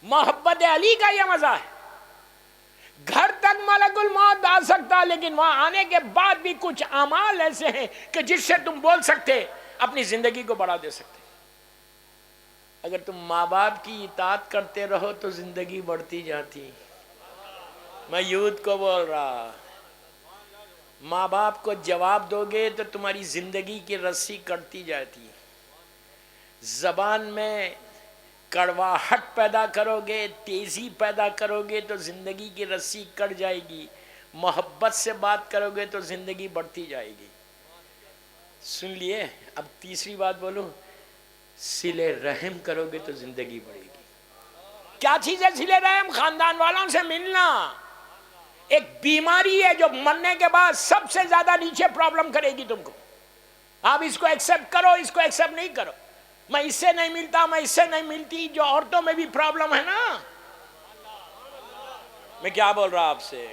محبت علی کا یہ مزہ ہے. گھر تک ملک الموت آ سکتا، لیکن وہاں آنے کے بعد بھی کچھ اعمال ایسے ہیں کہ جس سے تم بول سکتے، اپنی زندگی کو بڑھا دے سکتے. اگر تم ماں باپ کی اطاعت کرتے رہو تو زندگی بڑھتی جاتی. میں یوتھ کو بول رہا، ماں باپ کو جواب دو گے تو تمہاری زندگی کی رسی کٹتی جاتی. زبان میں کڑواہٹ پیدا کرو گے، تیزی پیدا کرو گے تو زندگی کی رسی کٹ جائے گی. محبت سے بات کرو گے تو زندگی بڑھتی جائے گی. سن لیے؟ اب تیسری بات بولوں، صلہ رحم کرو گے تو زندگی بڑھے گی. کیا چیز ہے صلہ رحم؟ خاندان والوں سے ملنا. ایک بیماری ہے جو مرنے کے بعد سب سے زیادہ نیچے پرابلم کرے گی تم کو. آپ اس کو ایکسپٹ کرو، اس کو ایکسپٹ نہیں کرو. میں اس سے نہیں ملتا، میں اس سے نہیں ملتی، جو عورتوں میں بھی پرابلم ہے نا. میں کیا بول رہا آپ سے؟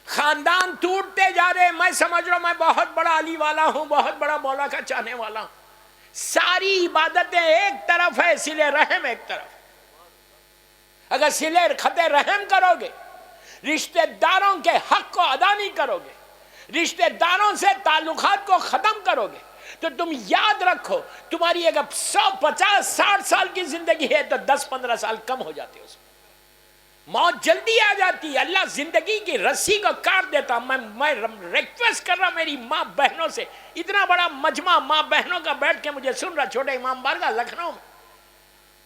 خاندان ٹوٹتے جا رہے. میں سمجھ رہا ہوں میں بہت بڑا علی والا ہوں، بہت بڑا مولا کا چاہنے والا ہوں. ساری عبادتیں ایک طرف ہے، صلہ رحم ایک طرف. اگر صلہ خط رحم کرو گے، رشتہ داروں کے حق کو ادا نہیں کرو گے، رشتہ داروں سے تعلقات کو ختم کرو گے، تو تم یاد رکھو تمہاری اگر 150-60 سال کی زندگی ہے تو 10-15 سال کم ہو جاتے اس میں. موت جلدی آ جاتی. اللہ زندگی کی رسی کو کاٹ دیتا. میں ریکویسٹ کر رہا میری ماں بہنوں سے، اتنا بڑا مجمع ماں بہنوں کا بیٹھ کے مجھے سن رہا، چھوٹے امام بارگاہ لکھنؤ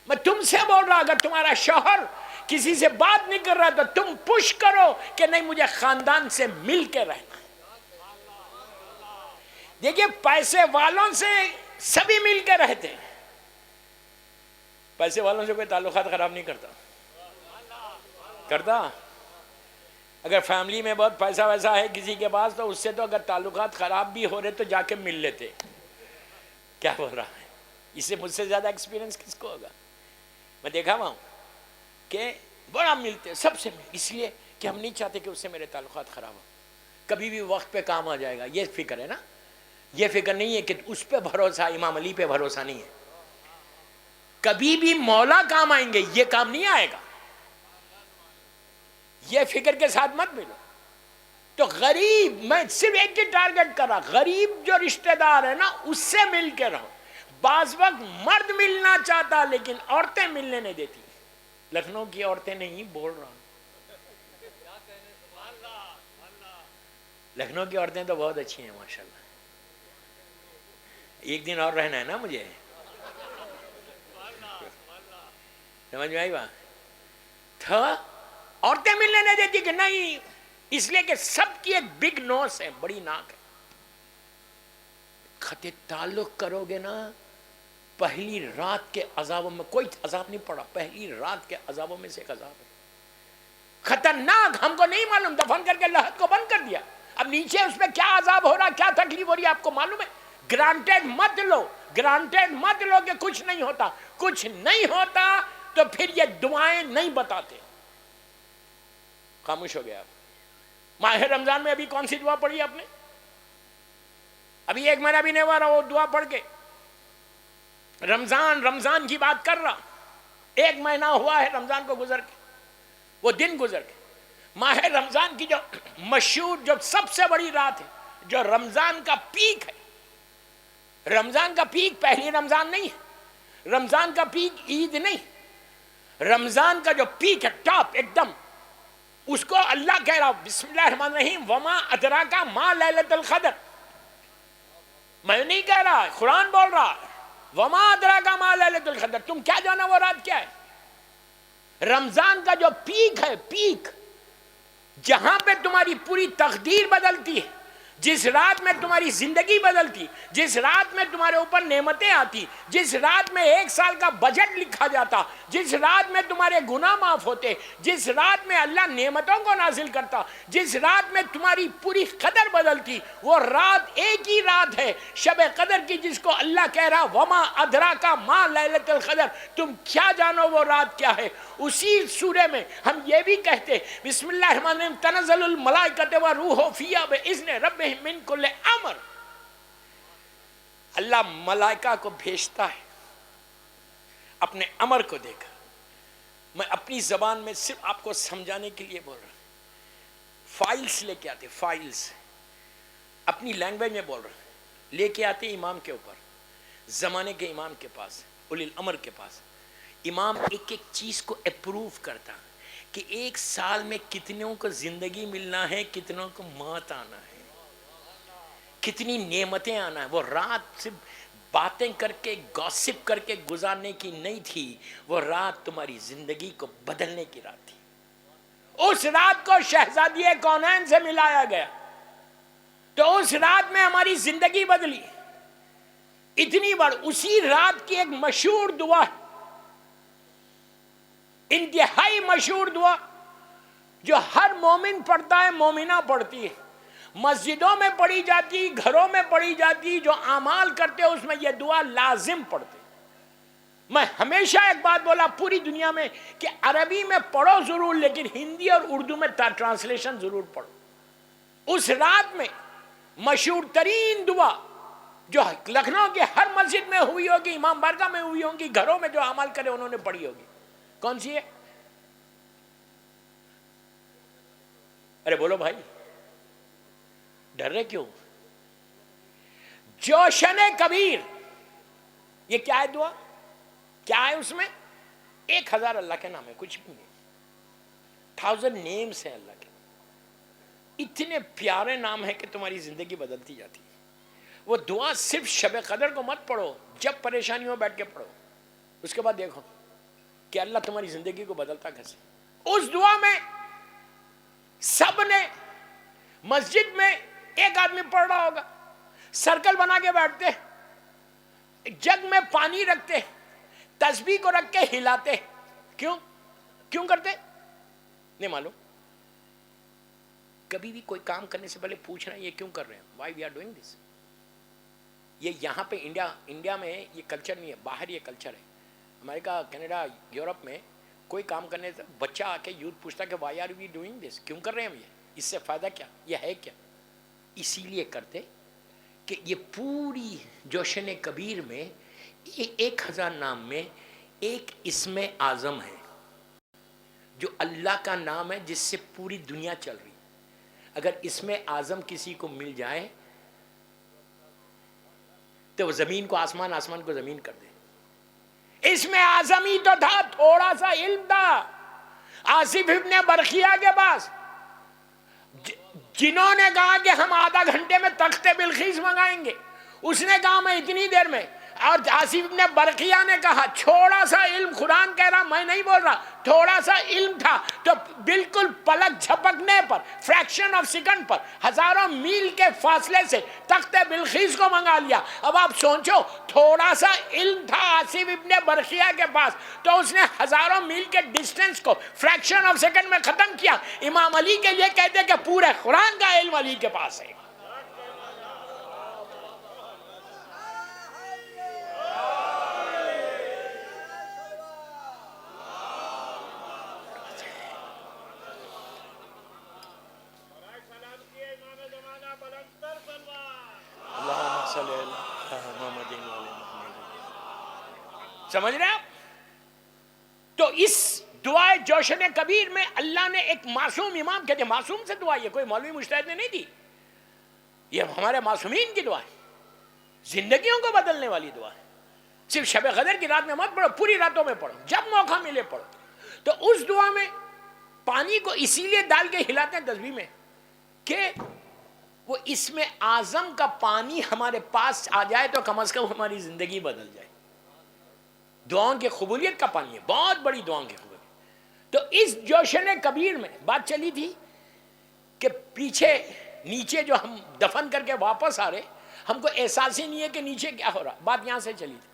میں تم سے بول رہا، اگر تمہارا شوہر کسی سے بات نہیں کر رہا تو تم پش کرو کہ نہیں، مجھے خاندان سے مل کے رہنا. دیکھیے پیسے والوں سے سبھی مل کے رہتے ہیں، پیسے والوں سے کوئی تعلقات خراب نہیں کرتا. اگر فیملی میں بہت پیسہ ویسا ہے کسی کے پاس تو اس سے تو اگر تعلقات خراب بھی ہو رہے تو جا کے مل لیتے. کیا بول رہا ہے؟ اس سے مجھ سے زیادہ ایکسپیرینس کس کو ہوگا؟ میں دیکھا ہوا ہوں کہ بڑا ملتے سب سے، اس لیے کہ ہم نہیں چاہتے کہ اس سے میرے تعلقات خراب ہو. کبھی بھی وقت پہ کام آ جائے گا، یہ فکر ہے نا. یہ فکر نہیں ہے کہ اس پہ بھروسہ، امام علی پہ بھروسہ نہیں ہے. کبھی بھی مولا کام آئیں گے، یہ کام نہیں آئے گا. یہ فکر کے ساتھ مت ملو. تو غریب، میں صرف ایک ہی ٹارگٹ کر رہا، غریب جو رشتہ دار ہے نا اس سے مل کے رہو. بعض وقت مرد ملنا چاہتا لیکن عورتیں ملنے نہیں دیتی. لکھنؤ کی عورتیں نہیں بول رہا، لکھنؤ کی عورتیں تو بہت اچھی ہیں ماشاءاللہ. ایک دن اور رہنا ہے نا مجھے، سمجھ میں آئی بات؟ تھا عورتیں ملنے نہیں دیتی کہ نہیں، اس لیے کہ سب کی ایک بگ نوز ہے، بڑی ناک ہے. خط تعلق کرو گے نا، پہلی رات کے عذابوں میں کوئی عذاب نہیں پڑا، پہلی رات کے عذابوں میں سے ایک عذاب ہے خطرناک. ہم کو نہیں معلوم، دفن کر کے لحد کو بند کر دیا. اب نیچے اس میں کیا عذاب ہو رہا، کیا تکلیف ہو رہی ہے آپ کو معلوم ہے. گرانٹیڈ مت لو، گرانٹیڈ مت لو کہ کچھ نہیں ہوتا. کچھ نہیں ہوتا تو پھر یہ دعائیں نہیں بتاتے. خاموش ہو گیا آپ. ماہ رمضان میں ابھی کون سی دعا پڑھی آپ نے؟ ابھی 1 مہینہ بھی نہیں ہوا رہا وہ دعا پڑھ کے. رمضان کی بات کر رہا، 1 مہینہ ہوا ہے رمضان کو گزر کے، وہ دن گزر کے. ماہ رمضان کی جو مشہور، جو سب سے بڑی رات ہے، جو رمضان کا پیک ہے. رمضان کا پیک پہلی رمضان نہیں ہے، رمضان کا پیک عید نہیں، رمضان کا جو پیک ہے ٹاپ ایک دم، اس کو اللہ کہہ رہا بسم اللہ الرحمن الرحیم وما ادراک ما لیلۃ القدر. میں نہیں کہہ رہا، قرآن بول رہا وما ادراک ما لیلۃ القدر. تم کیا جانا وہ رات کیا ہے؟ رمضان کا جو پیک ہے، پیک جہاں پہ تمہاری پوری تقدیر بدلتی ہے، جس رات میں تمہاری زندگی بدلتی، جس رات میں تمہارے اوپر نعمتیں آتی، جس رات میں 1 سال کا بجٹ لکھا جاتا، جس رات میں تمہارے گناہ معاف ہوتے، جس رات میں اللہ نعمتوں کو نازل کرتا، جس رات میں تمہاری پوری قدر بدلتی، وہ رات ایک ہی رات ہے شب قدر کی، جس کو اللہ کہہ رہا وما ادراک ما لیلۃ القدر، تم کیا جانو وہ رات کیا ہے۔ اسی سورے میں ہم یہ بھی کہتے بسم اللہ الرحمن الرحیم تنزل الملائکۃ والروح فیہا باذن ربہم من کل امر، اللہ ملائکہ کو بھیجتا ہے اپنے امر کو دے کر۔ میں اپنی زبان میں صرف آپ کو سمجھانے کے لیے بول رہا ہوں، فائلز لے کے آتے، فائلز اپنی لینگویج میں بول رہا ہوں، لے کے آتے امام کے اوپر، زمانے کے امام کے پاس، اولی الامر کے پاس۔ امام ایک ایک چیز کو اپروو کرتا کہ 1 سال میں کتنوں کو زندگی ملنا ہے، کتنوں کو موت آنا ہے، کتنی نعمتیں آنا ہے۔ وہ رات صرف باتیں کر کے گوسپ کر کے گزارنے کی نہیں تھی، وہ رات تمہاری زندگی کو بدلنے کی رات تھی۔ اس رات کو شہزادی کونین سے ملایا گیا تو اس رات میں ہماری زندگی بدلی۔ اتنی بڑھ اسی رات کی ایک مشہور دعا ہے، انتہائی مشہور دعا جو ہر مومن پڑھتا ہے، مومنہ پڑھتی ہے، مسجدوں میں پڑھی جاتی، گھروں میں پڑھی جاتی، جو اعمال کرتے اس میں یہ دعا لازم پڑھتے۔ میں ہمیشہ ایک بات بولا پوری دنیا میں کہ عربی میں پڑھو ضرور، لیکن ہندی اور اردو میں ٹرانسلیشن ضرور پڑھو۔ اس رات میں مشہور ترین دعا جو لکھنؤ کے ہر مسجد میں ہوئی ہوگی، امام بارگاہ میں ہوئی ہوگی، گھروں میں جو عمل کرے انہوں نے پڑھی ہوگی، کون سی ہے؟ ارے بولو بھائی، ڈر رہے کیوں؟ جوشن کبیر، یہ کیا ہے دعا؟ کیا ہے اس میں؟ 1000 اللہ کے نام ہے، کچھ بھی نہیں، 1000 نیمز ہیں اللہ کے، اتنے پیارے نام ہیں کہ تمہاری زندگی بدلتی جاتی ہے۔ وہ دعا صرف شب قدر کو مت پڑھو، جب پریشانی ہو بیٹھ کے پڑھو، اس کے بعد دیکھو کہ اللہ تمہاری زندگی کو بدلتا کیسے۔ اس دعا میں سب نے مسجد میں ایک آدمی پڑھ رہا ہوگا، سرکل بنا کے بیٹھتے، جگ میں پانی رکھتے، تسبیح کو رکھ کے ہلاتے۔ کیوں کرتے؟ نہیں معلوم۔ کبھی بھی کوئی کام کرنے سے پہلے پوچھنا یہ کیوں کر رہے ہیں، why we are doing this. یہ یہاں پہ انڈیا میں یہ کلچر نہیں ہے، باہر یہ کلچر ہے۔ امریکہ، کینیڈا، یورپ میں کوئی کام کرنے سے بچہ آ کے یوتھ پوچھتا کہ why are we doing this, کیوں کر رہے ہیں ہم یہ، اس سے فائدہ کیا، یہ ہے کیا؟ اسی لیے کرتے کہ یہ پوری جوشن کبیر میں 1000 نام میں ایک اسم اعظم ہے جو اللہ کا نام ہے، جس سے پوری دنیا چل رہی۔ اگر اسم اعظم کسی کو مل جائے تو وہ زمین کو آسمان، آسمان کو زمین کر دے۔ اس میں اعظم ہی تو تھا، تھوڑا سا علم تھا آصف ابن برخیہ کے پاس، جنہوں نے کہا کہ ہم آدھا گھنٹے میں تخت بلخیس منگائیں گے، اس نے کہا میں اتنی دیر میں، اور آصف ابن برقیہ نے کہا تھوڑا سا علم، قرآن کہہ رہا، میں نہیں بول رہا، تھوڑا سا علم تھا تو بالکل پلک جھپکنے پر، فریکشن آف سیکنڈ پر، 1000 میل کے فاصلے سے تخت بلخیس کو منگا لیا۔ اب آپ سوچو، تھوڑا سا علم تھا آصف ابن برقیہ کے پاس تو اس نے 1000 میل کے ڈسٹینس کو فریکشن آف سیکنڈ میں ختم کیا۔ امام علی کے لیے کہتے کہ پورے قرآن کا علم علی کے پاس ہے۔ سمجھ رہے آپ؟ تو اس دعائے جوشن کبیر میں اللہ نے ایک معصوم امام، کہتے ہیں معصوم سے دعا، یہ کوئی مولوی مجتہد نے نہیں دی، یہ ہمارے معصومین کی دعا ہے، زندگیوں کو بدلنے والی دعا ہے۔ صرف شب قدر کی رات میں مت پڑھو، پوری راتوں میں پڑھو، جب موقع ملے پڑھو۔ تو اس دعا میں پانی کو اسی لیے ڈال کے ہلاتے ہیں تسبیح میں کہ وہ اسم اعظم کا پانی ہمارے پاس آ جائے تو کم از کم ہماری زندگی بدل جائے۔ دعاؤں کی قبولیت کا پانی ہے، بہت بڑی دعاؤں کی قبولیت۔ تو اس جوشن کبیر میں بات چلی تھی کہ پیچھے نیچے جو ہم دفن کر کے واپس آ رہے، ہم کو احساس ہی نہیں ہے کہ نیچے کیا ہو رہا. بات یہاں سے چلی تھی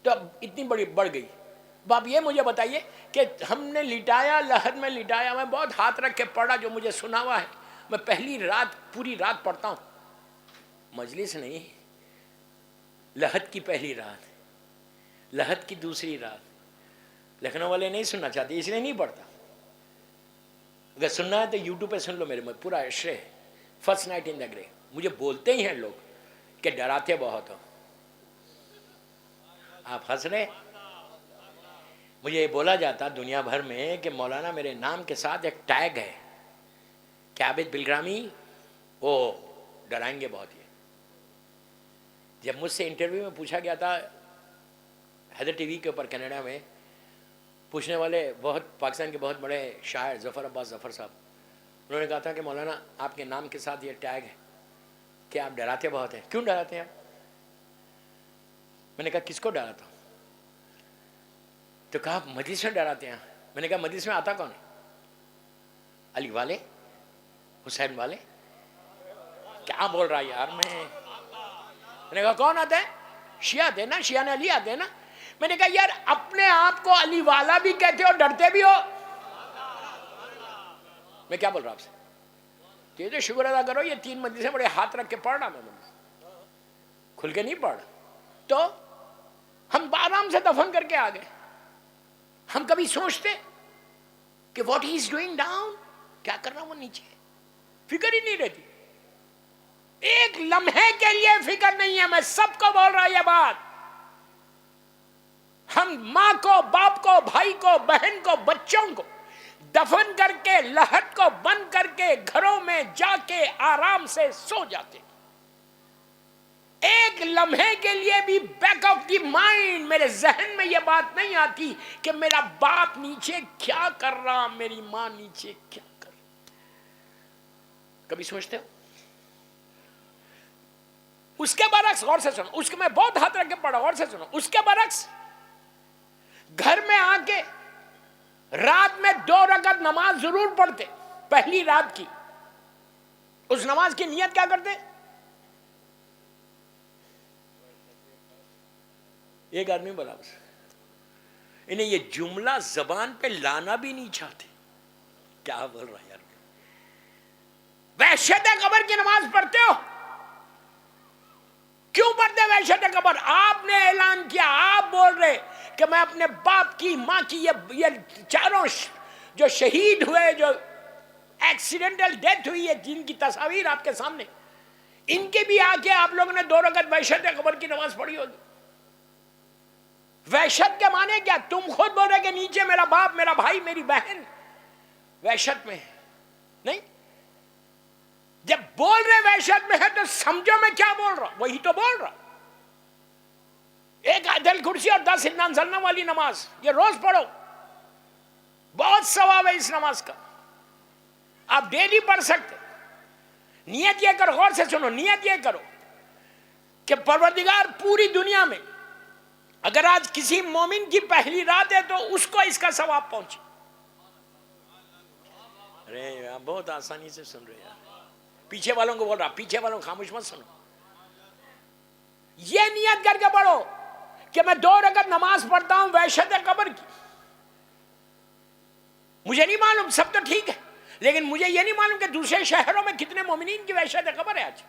تو اب اتنی بڑی بڑھ گئی. اب یہ مجھے بتائیے کہ ہم نے لٹایا، لحد میں لٹایا، میں بہت ہاتھ رکھ کے پڑھا جو مجھے سنا ہوا ہے. میں پہلی رات پوری رات پڑھتا ہوں، مجلس نہیں، لحد کی پہلی رات، لحد کی دوسری رات. لکھنؤ والے نہیں سننا چاہتے اس لیے نہیں پڑھتا. اگر سننا ہے تو یوٹیوب پہ سن لو، میرے میں پورا عشرے فرسٹ نائٹ ان دا گرے. مجھے بولتے ہی ہیں لوگ کہ ڈراتے بہت ہو. آپ ہنس رہے. مجھے یہ بولا جاتا دنیا بھر میں کہ مولانا میرے نام کے ساتھ ایک ٹیگ ہے کہ عابد بلگرامی، وہ ڈرائیں گے بہت. یہ جب مجھ سے انٹرویو میں پوچھا گیا تھا حیدر ٹی وی کے اوپر کینیڈا میں، پوچھنے والے بہت پاکستان کے بہت بڑے شاعر ظفر عباس ظفر صاحب، انہوں نے کہا تھا کہ مولانا آپ کے نام کے ساتھ یہ ٹیگ ہے کہ آپ ڈراتے بہت ہیں. کیوں ڈراتے ہیں آپ؟ میں نے کہا کس کو ڈراتا ہوں؟ تو کہا مجلس میں ڈراتے ہیں. میں نے کہا مجلس میں آتا کون ہے؟ علی والے، حسین والے. کیا بول رہا یار. میں نے کہا کون آتے ہیں؟ شیعہ آتے ہیں نا، شیعہ نے علی آتے ہیں نا. میں نے کہا یار اپنے آپ کو علی والا بھی کہتے ہو، ڈرتے بھی ہو. میں کیا بول رہا ہوں آپ سے؟ یہ تو شکر ادا کرو، یہ 3 مجلسیں بڑے ہاتھ رکھ کے پڑھ رہا. میں کھل کے نہیں پڑھ. تو ہم آرام سے دفن کر کے آ گئے. ہم کبھی سوچتے کہ what he is doing down, کیا کر رہا وہ نیچے، فکر ہی نہیں رہتی. ایک لمحے کے لیے فکر نہیں ہے. میں سب کو بول رہا یہ بات. ہم ماں کو، باپ کو، بھائی کو، بہن کو، بچوں کو دفن کر کے، لحد کو بند کر کے گھروں میں جا کے آرام سے سو جاتے. ایک لمحے کے لیے بھی بیک آف دی مائنڈ میرے ذہن میں یہ بات نہیں آتی کہ میرا باپ نیچے کیا کر رہا، میری ماں نیچے کیا کر رہا. کبھی سوچتے ہو؟ اس کے برعکس غور سے سنو، اس کے میں بہت ہاتھ رکھ کے پڑھا، غور سے سنو. اس کے برعکس گھر میں آ کے رات میں 2 رکعت نماز ضرور پڑھتے پہلی رات کی. اس نماز کی نیت کیا کرتے؟ ایک آدمی بولا بس، انہیں یہ جملہ زبان پہ لانا بھی نہیں چاہتے. کیا بول رہا یار. وحشت قبر کی نماز پڑھتے ہو؟ کیوں پڑھتے وحشت قبر؟ آپ نے اعلان کیا، آپ بول رہے کہ میں اپنے باپ کی، ماں کی، یہ چاروں جو شہید ہوئے، جو ایکسیڈنٹل ڈیتھ ہوئی ہے، جن کی تصاویر آپ کے سامنے، ان کے بھی آ کے آپ لوگوں نے 2 رکعت وحشت قبر کی نماز پڑھی ہوگی. وحشت کے معنی کیا؟ تم خود بول رہے کہ نیچے میرا باپ، میرا بھائی، میری بہن وحشت میں ہے. نہیں، جب بول رہے وحشت میں ہے تو سمجھو میں کیا بول رہا، وہی تو بول رہا. ایک آیت الکرسی اور 10 انا انزلنا والی نماز یہ روز پڑھو، بہت ثواب ہے اس نماز کا. آپ ڈیلی پڑھ سکتے. نیت یہ کرو، غور سے سنو، نیت یہ کرو کہ پروردگار پوری دنیا میں اگر آج کسی مومن کی پہلی رات ہے تو اس کو اس کا ثواب پہنچے. ارے بہت آسانی سے سن رہے یار. پیچھے والوں کو بول رہا، پیچھے والوں خاموش مت سنو. یہ نیت کر کے پڑھو کہ میں 2 رکعت نماز پڑھتا ہوں وحشت قبر کی. مجھے نہیں معلوم، سب تو ٹھیک ہے، لیکن مجھے یہ نہیں معلوم کہ دوسرے شہروں میں کتنے مومنین کی وحشت قبر ہے آج.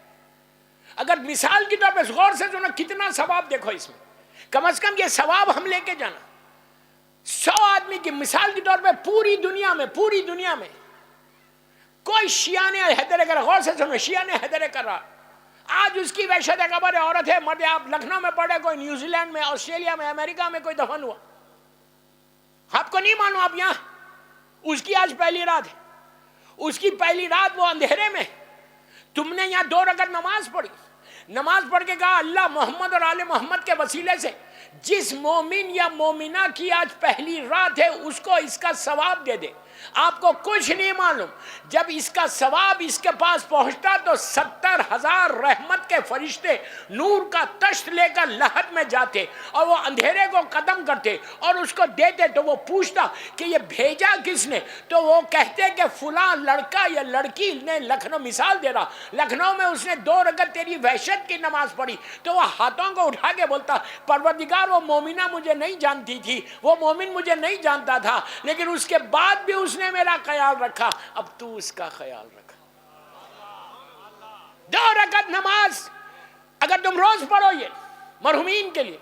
اگر مثال کی طور پہ غور سے سنو، کتنا ثواب دیکھو اس میں. کم از کم یہ ثواب ہم لے کے جانا. 100 آدمی کی مثال کے طور پہ پوری دنیا میں کوئی شیعہ نے حیدر کر، غور سے سنو، شیعہ نے حیدر کر رہا، آج اس کی وحشت قبر ہے، عورت ہے، مرد ہے. آپ لکھنؤ میں پڑھے، کوئی نیوزی لینڈ میں، آسٹریلیا میں، امریکہ میں کوئی دفن ہوا، آپ کو نہیں مانو. آپ یہاں اس کی آج پہلی رات ہے، اس کی پہلی رات وہ اندھیرے میں، تم نے یہاں 2 رکعت نماز پڑھی. نماز پڑھ کے کہا اللہ محمد اور آل محمد کے وسیلے سے جس مومن یا مومنہ کی آج پہلی رات ہے اس کو اس کا ثواب دے دے. آپ کو کچھ نہیں معلوم. جب اس کا ثواب اس کے پاس پہنچتا تو 70,000 رحمت کے فرشتے نور کا تشت لے کر لہد میں جاتے اور وہ اندھیرے کو ختم کرتے اور اس کو دیتے. تو وہ پوچھتا کہ یہ بھیجا کس نے؟ تو وہ کہتے کہ فلاں لڑکا یا لڑکی نے لکھنؤ، مثال دے رہا، لکھنؤ میں اس نے 2 رکعت تیری وحشت کی نماز پڑھی. تو وہ ہاتھوں کو اٹھا کے بولتا پروردگار وہ مومنہ مجھے نہیں جانتی تھی، وہ مومن مجھے نہیں جانتا تھا، لیکن اس کے بعد بھی اس نے میرا خیال رکھا، اب تو اس کا خیال رکھا. 2 رکعت نماز اگر تم روز پڑھو یہ مرحومین کے لیے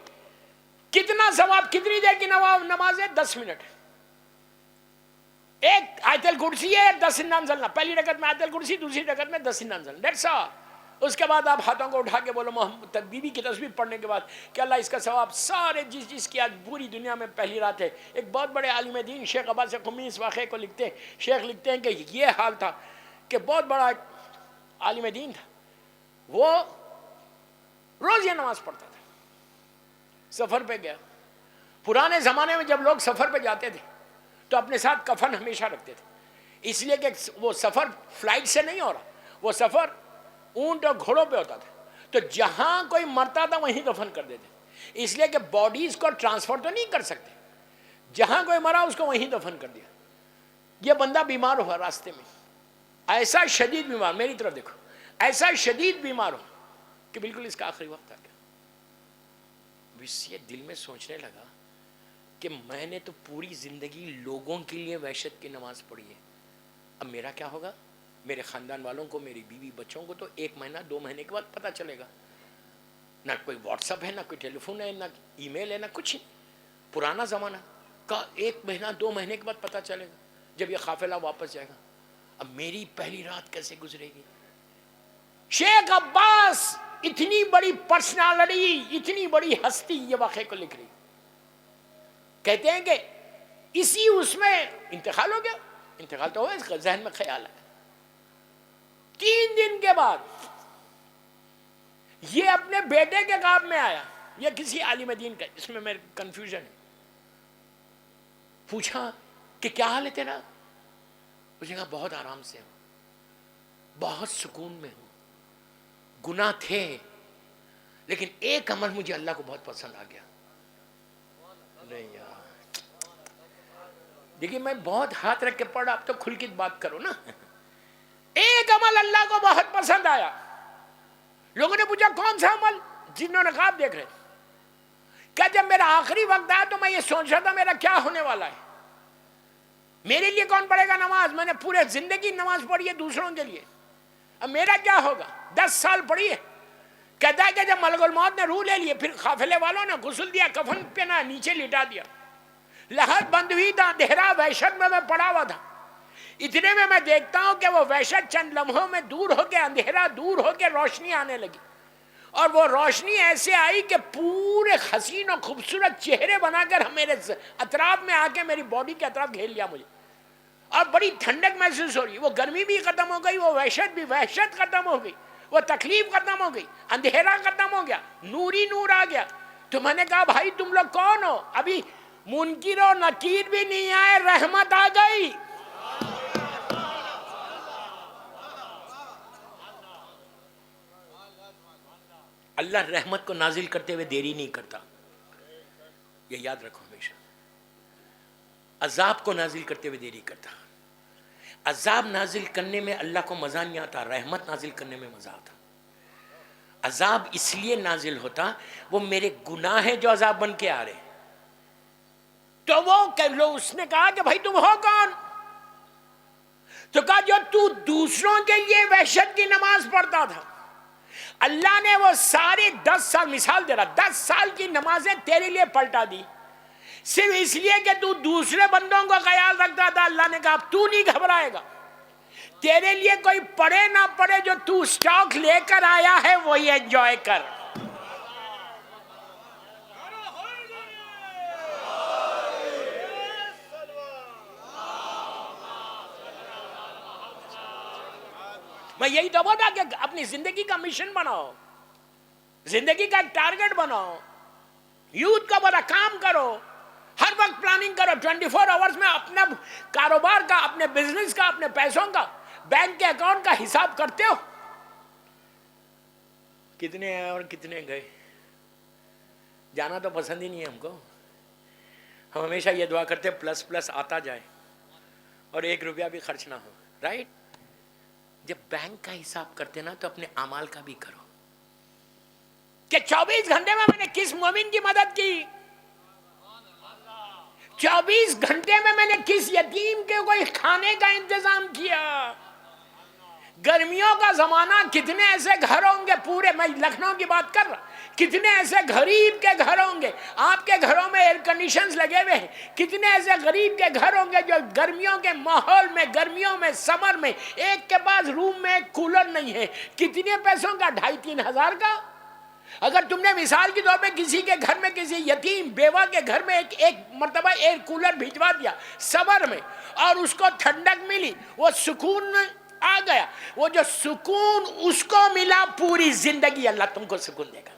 کتنا ثواب. کتنی دیر کی نماز ہے؟ 10 منٹ. ایک آیت الکرسی ہے، 10 انا انزلنا. پہلی رکعت میں آیت الکرسی، دوسری رکعت میں 10 انا انزلنا. That's all. اس کے بعد آپ ہاتھوں کو اٹھا کے بولو محمد بیوی کی تسبیح پڑھنے کے بعد کہ اللہ اس کا ثواب سارے جس کی آج پوری دنیا میں پہلی رات ہے. ایک بہت بڑے عالم دین شیخ عباس قمی اس واقعے کو لکھتے ہیں. شیخ لکھتے ہیں کہ یہ حال تھا کہ بہت بڑا عالم دین تھا، وہ روز یہ نماز پڑھتا تھا. سفر پہ گیا. پرانے زمانے میں جب لوگ سفر پہ جاتے تھے تو اپنے ساتھ کفن ہمیشہ رکھتے تھے، اس لیے کہ وہ سفر فلائٹ سے نہیں ہو رہا، وہ سفر اونٹ اور گھوڑوں پہ ہوتا تھا. تو جہاں کوئی مرتا تھا وہیں دفن کر دیتے، اس لیے کہ باڈیز کو ٹرانسفر تو نہیں کر سکتے. جہاں کوئی مرا اس کو وہیں دفن کر دیا. یہ بندہ بیمار ہوا راستے میں، ایسا شدید بیمار، میری طرف دیکھو، ایسا شدید بیمار ہو کہ بالکل اس کا آخری وقت آ گیا. یہ دل میں سوچنے لگا کہ میں نے تو پوری زندگی لوگوں کے لیے وحشت کی نماز پڑھی ہے، اب میرا کیا ہوگا؟ میرے خاندان والوں کو، میری بیوی بچوں کو تو 1 مہینہ 2 مہینے کے بعد پتہ چلے گا. نہ کوئی واٹس اپ ہے، نہ کوئی ٹیلی فون ہے، نہ ای میل ہے، نہ کچھ نہیں. پرانا زمانہ کا 1 مہینہ 2 مہینے کے بعد پتہ چلے گا جب یہ قافلہ واپس جائے گا. اب میری پہلی رات کیسے گزرے گی؟ شیخ عباس اتنی بڑی پرسنالٹی، اتنی بڑی ہستی یہ واقعے کو لکھ رہی. کہتے ہیں کہ اسی اس میں انتقال ہو گیا. انتقال تو ہوا، اس کا ذہن میں خیال ہے. 3 دن کے بعد یہ اپنے بیٹے کے کام میں آیا، یہ کسی عالم دین کا، اس میں میرے کنفیوژن ہے. پوچھا کہ کیا حال ہے تیرا؟ اس نے کہا بہت آرام سے ہوں، بہت سکون میں ہوں. گناہ تھے لیکن ایک عمل مجھے اللہ کو بہت پسند آ گیا. نہیں یار دیکھیے میں بہت ہاتھ رکھ کے پڑھا، اب تو کھل کے بات کرو نا. ایک عمل اللہ کو بہت پسند آیا. لوگوں نے پوچھا کون سا عمل؟ جنہوں نے خواب دیکھ رہے. کیا جب میرا آخری وقت آیا تو میں یہ سوچ رہا تھا میرا کیا ہونے والا ہے، میرے لیے کون پڑھے گا نماز؟ میں نے پورے زندگی نماز پڑھی ہے دوسروں کے لیے، اب میرا کیا ہوگا؟ 10 سال پڑھی ہے. کہتا ہے کہ جب ملک الموت نے روح لے لیے، پھر قافلے والوں نے غسل دیا، کفن پہنا، نیچے لٹا دیا، لہد بند ہوئی تھا، اندھیرا وحشت میں پڑا ہوا تھا. اتنے میں دیکھتا ہوں کہ وہ وحشت چند لمحوں میں دور ہو کے، اندھیرا دور ہو کے روشنی آنے لگی. اور وہ روشنی ایسے آئی کہ پورے حسین و خوبصورت چہرے بنا کر میرے اطراف میں آ کے میری باڈی کے اطراف گھیر لیا مجھے. اور بڑی ٹھنڈک محسوس ہو رہی. وہ گرمی بھی ختم ہو گئی، وہ وحشت ختم ہو گئی، وہ تکلیف ختم ہو گئی، اندھیرا ختم ہو گیا، نور ہی نور آ گیا. تو میں نے کہا بھائی تم لوگ کون ہو؟ ابھی منکر و نکیر بھی نہیں آئے، رحمت آ گئی. اللہ رحمت کو نازل کرتے ہوئے دیری نہیں کرتا، یہ یاد رکھو ہمیشہ. عذاب کو نازل کرتے ہوئے دیری کرتا. عذاب نازل کرنے میں اللہ کو مزہ نہیں آتا، رحمت نازل کرنے میں مزہ آتا. عذاب اس لیے نازل ہوتا، وہ میرے گناہ ہیں جو عذاب بن کے آ رہے. تو وہ اس نے کہا کہ بھائی تم ہو کون؟ تو کہا جو تو دوسروں کے لیے وحشت کی نماز پڑھتا تھا، اللہ نے وہ سارے 10 سال، مثال دے رہا، 10 سال کی نمازیں تیرے لیے پلٹا دی، صرف اس لیے کہ تو دوسرے بندوں کو خیال رکھتا تھا. اللہ نے کہا اب تو نہیں گھبرائے گا، تیرے لیے کوئی پڑھے نہ پڑھے، جو تو سٹاک لے کر آیا ہے وہی انجوائے کر. میں یہی تو بتا کہ اپنی زندگی کا مشن بناؤ، زندگی کا ایک ٹارگٹ بناؤ، یوتھ کا بڑا کام کرو. ہر وقت پلاننگ کرو, 24 آورز میں اپنا کاروبار کا, اپنے بزنس کا, اپنے پیسوں کا, بینک کے اکاؤنٹ کا حساب کرتے ہو, کتنے آئے اور کتنے گئے. جانا تو پسند ہی نہیں ہے ہم کو. ہم ہمیشہ یہ دعا کرتے پلس پلس آتا جائے اور 1 روپیہ بھی خرچ نہ ہو, رائٹ. جب بینک کا حساب کرتے نا تو اپنے اعمال کا بھی کرو کہ 24 گھنٹے میں میں نے کس مومن کی مدد کی, 24 گھنٹے میں میں نے کس یتیم کے کوئی کھانے کا انتظام کیا. گرمیوں کا زمانہ, کتنے ایسے گھر ہوں گے پورے, میں لکھنؤ کی بات کر رہا, کتنے ایسے غریب کے گھر ہوں گے, آپ کے گھروں میں ایئر کنڈیشنز لگے ہوئے ہیں, کتنے ایسے غریب کے گھر ہوں گے جو گرمیوں کے ماحول میں, گرمیوں میں, سمر میں, ایک کے پاس روم میں ایک کولر نہیں ہے. کتنے پیسوں کا, 2,500-3 ہزار کا. اگر تم نے مثال کے طور پہ کسی کے گھر میں, کسی یتیم بیوہ کے گھر میں ایک مرتبہ ایئر کولر بھجوا دیا سمر میں, اور اس کو ٹھنڈک ملی, وہ سکون آ گیا, وہ جو سکون اس کو ملا, پوری زندگی اللہ تم کو سکون دے گا.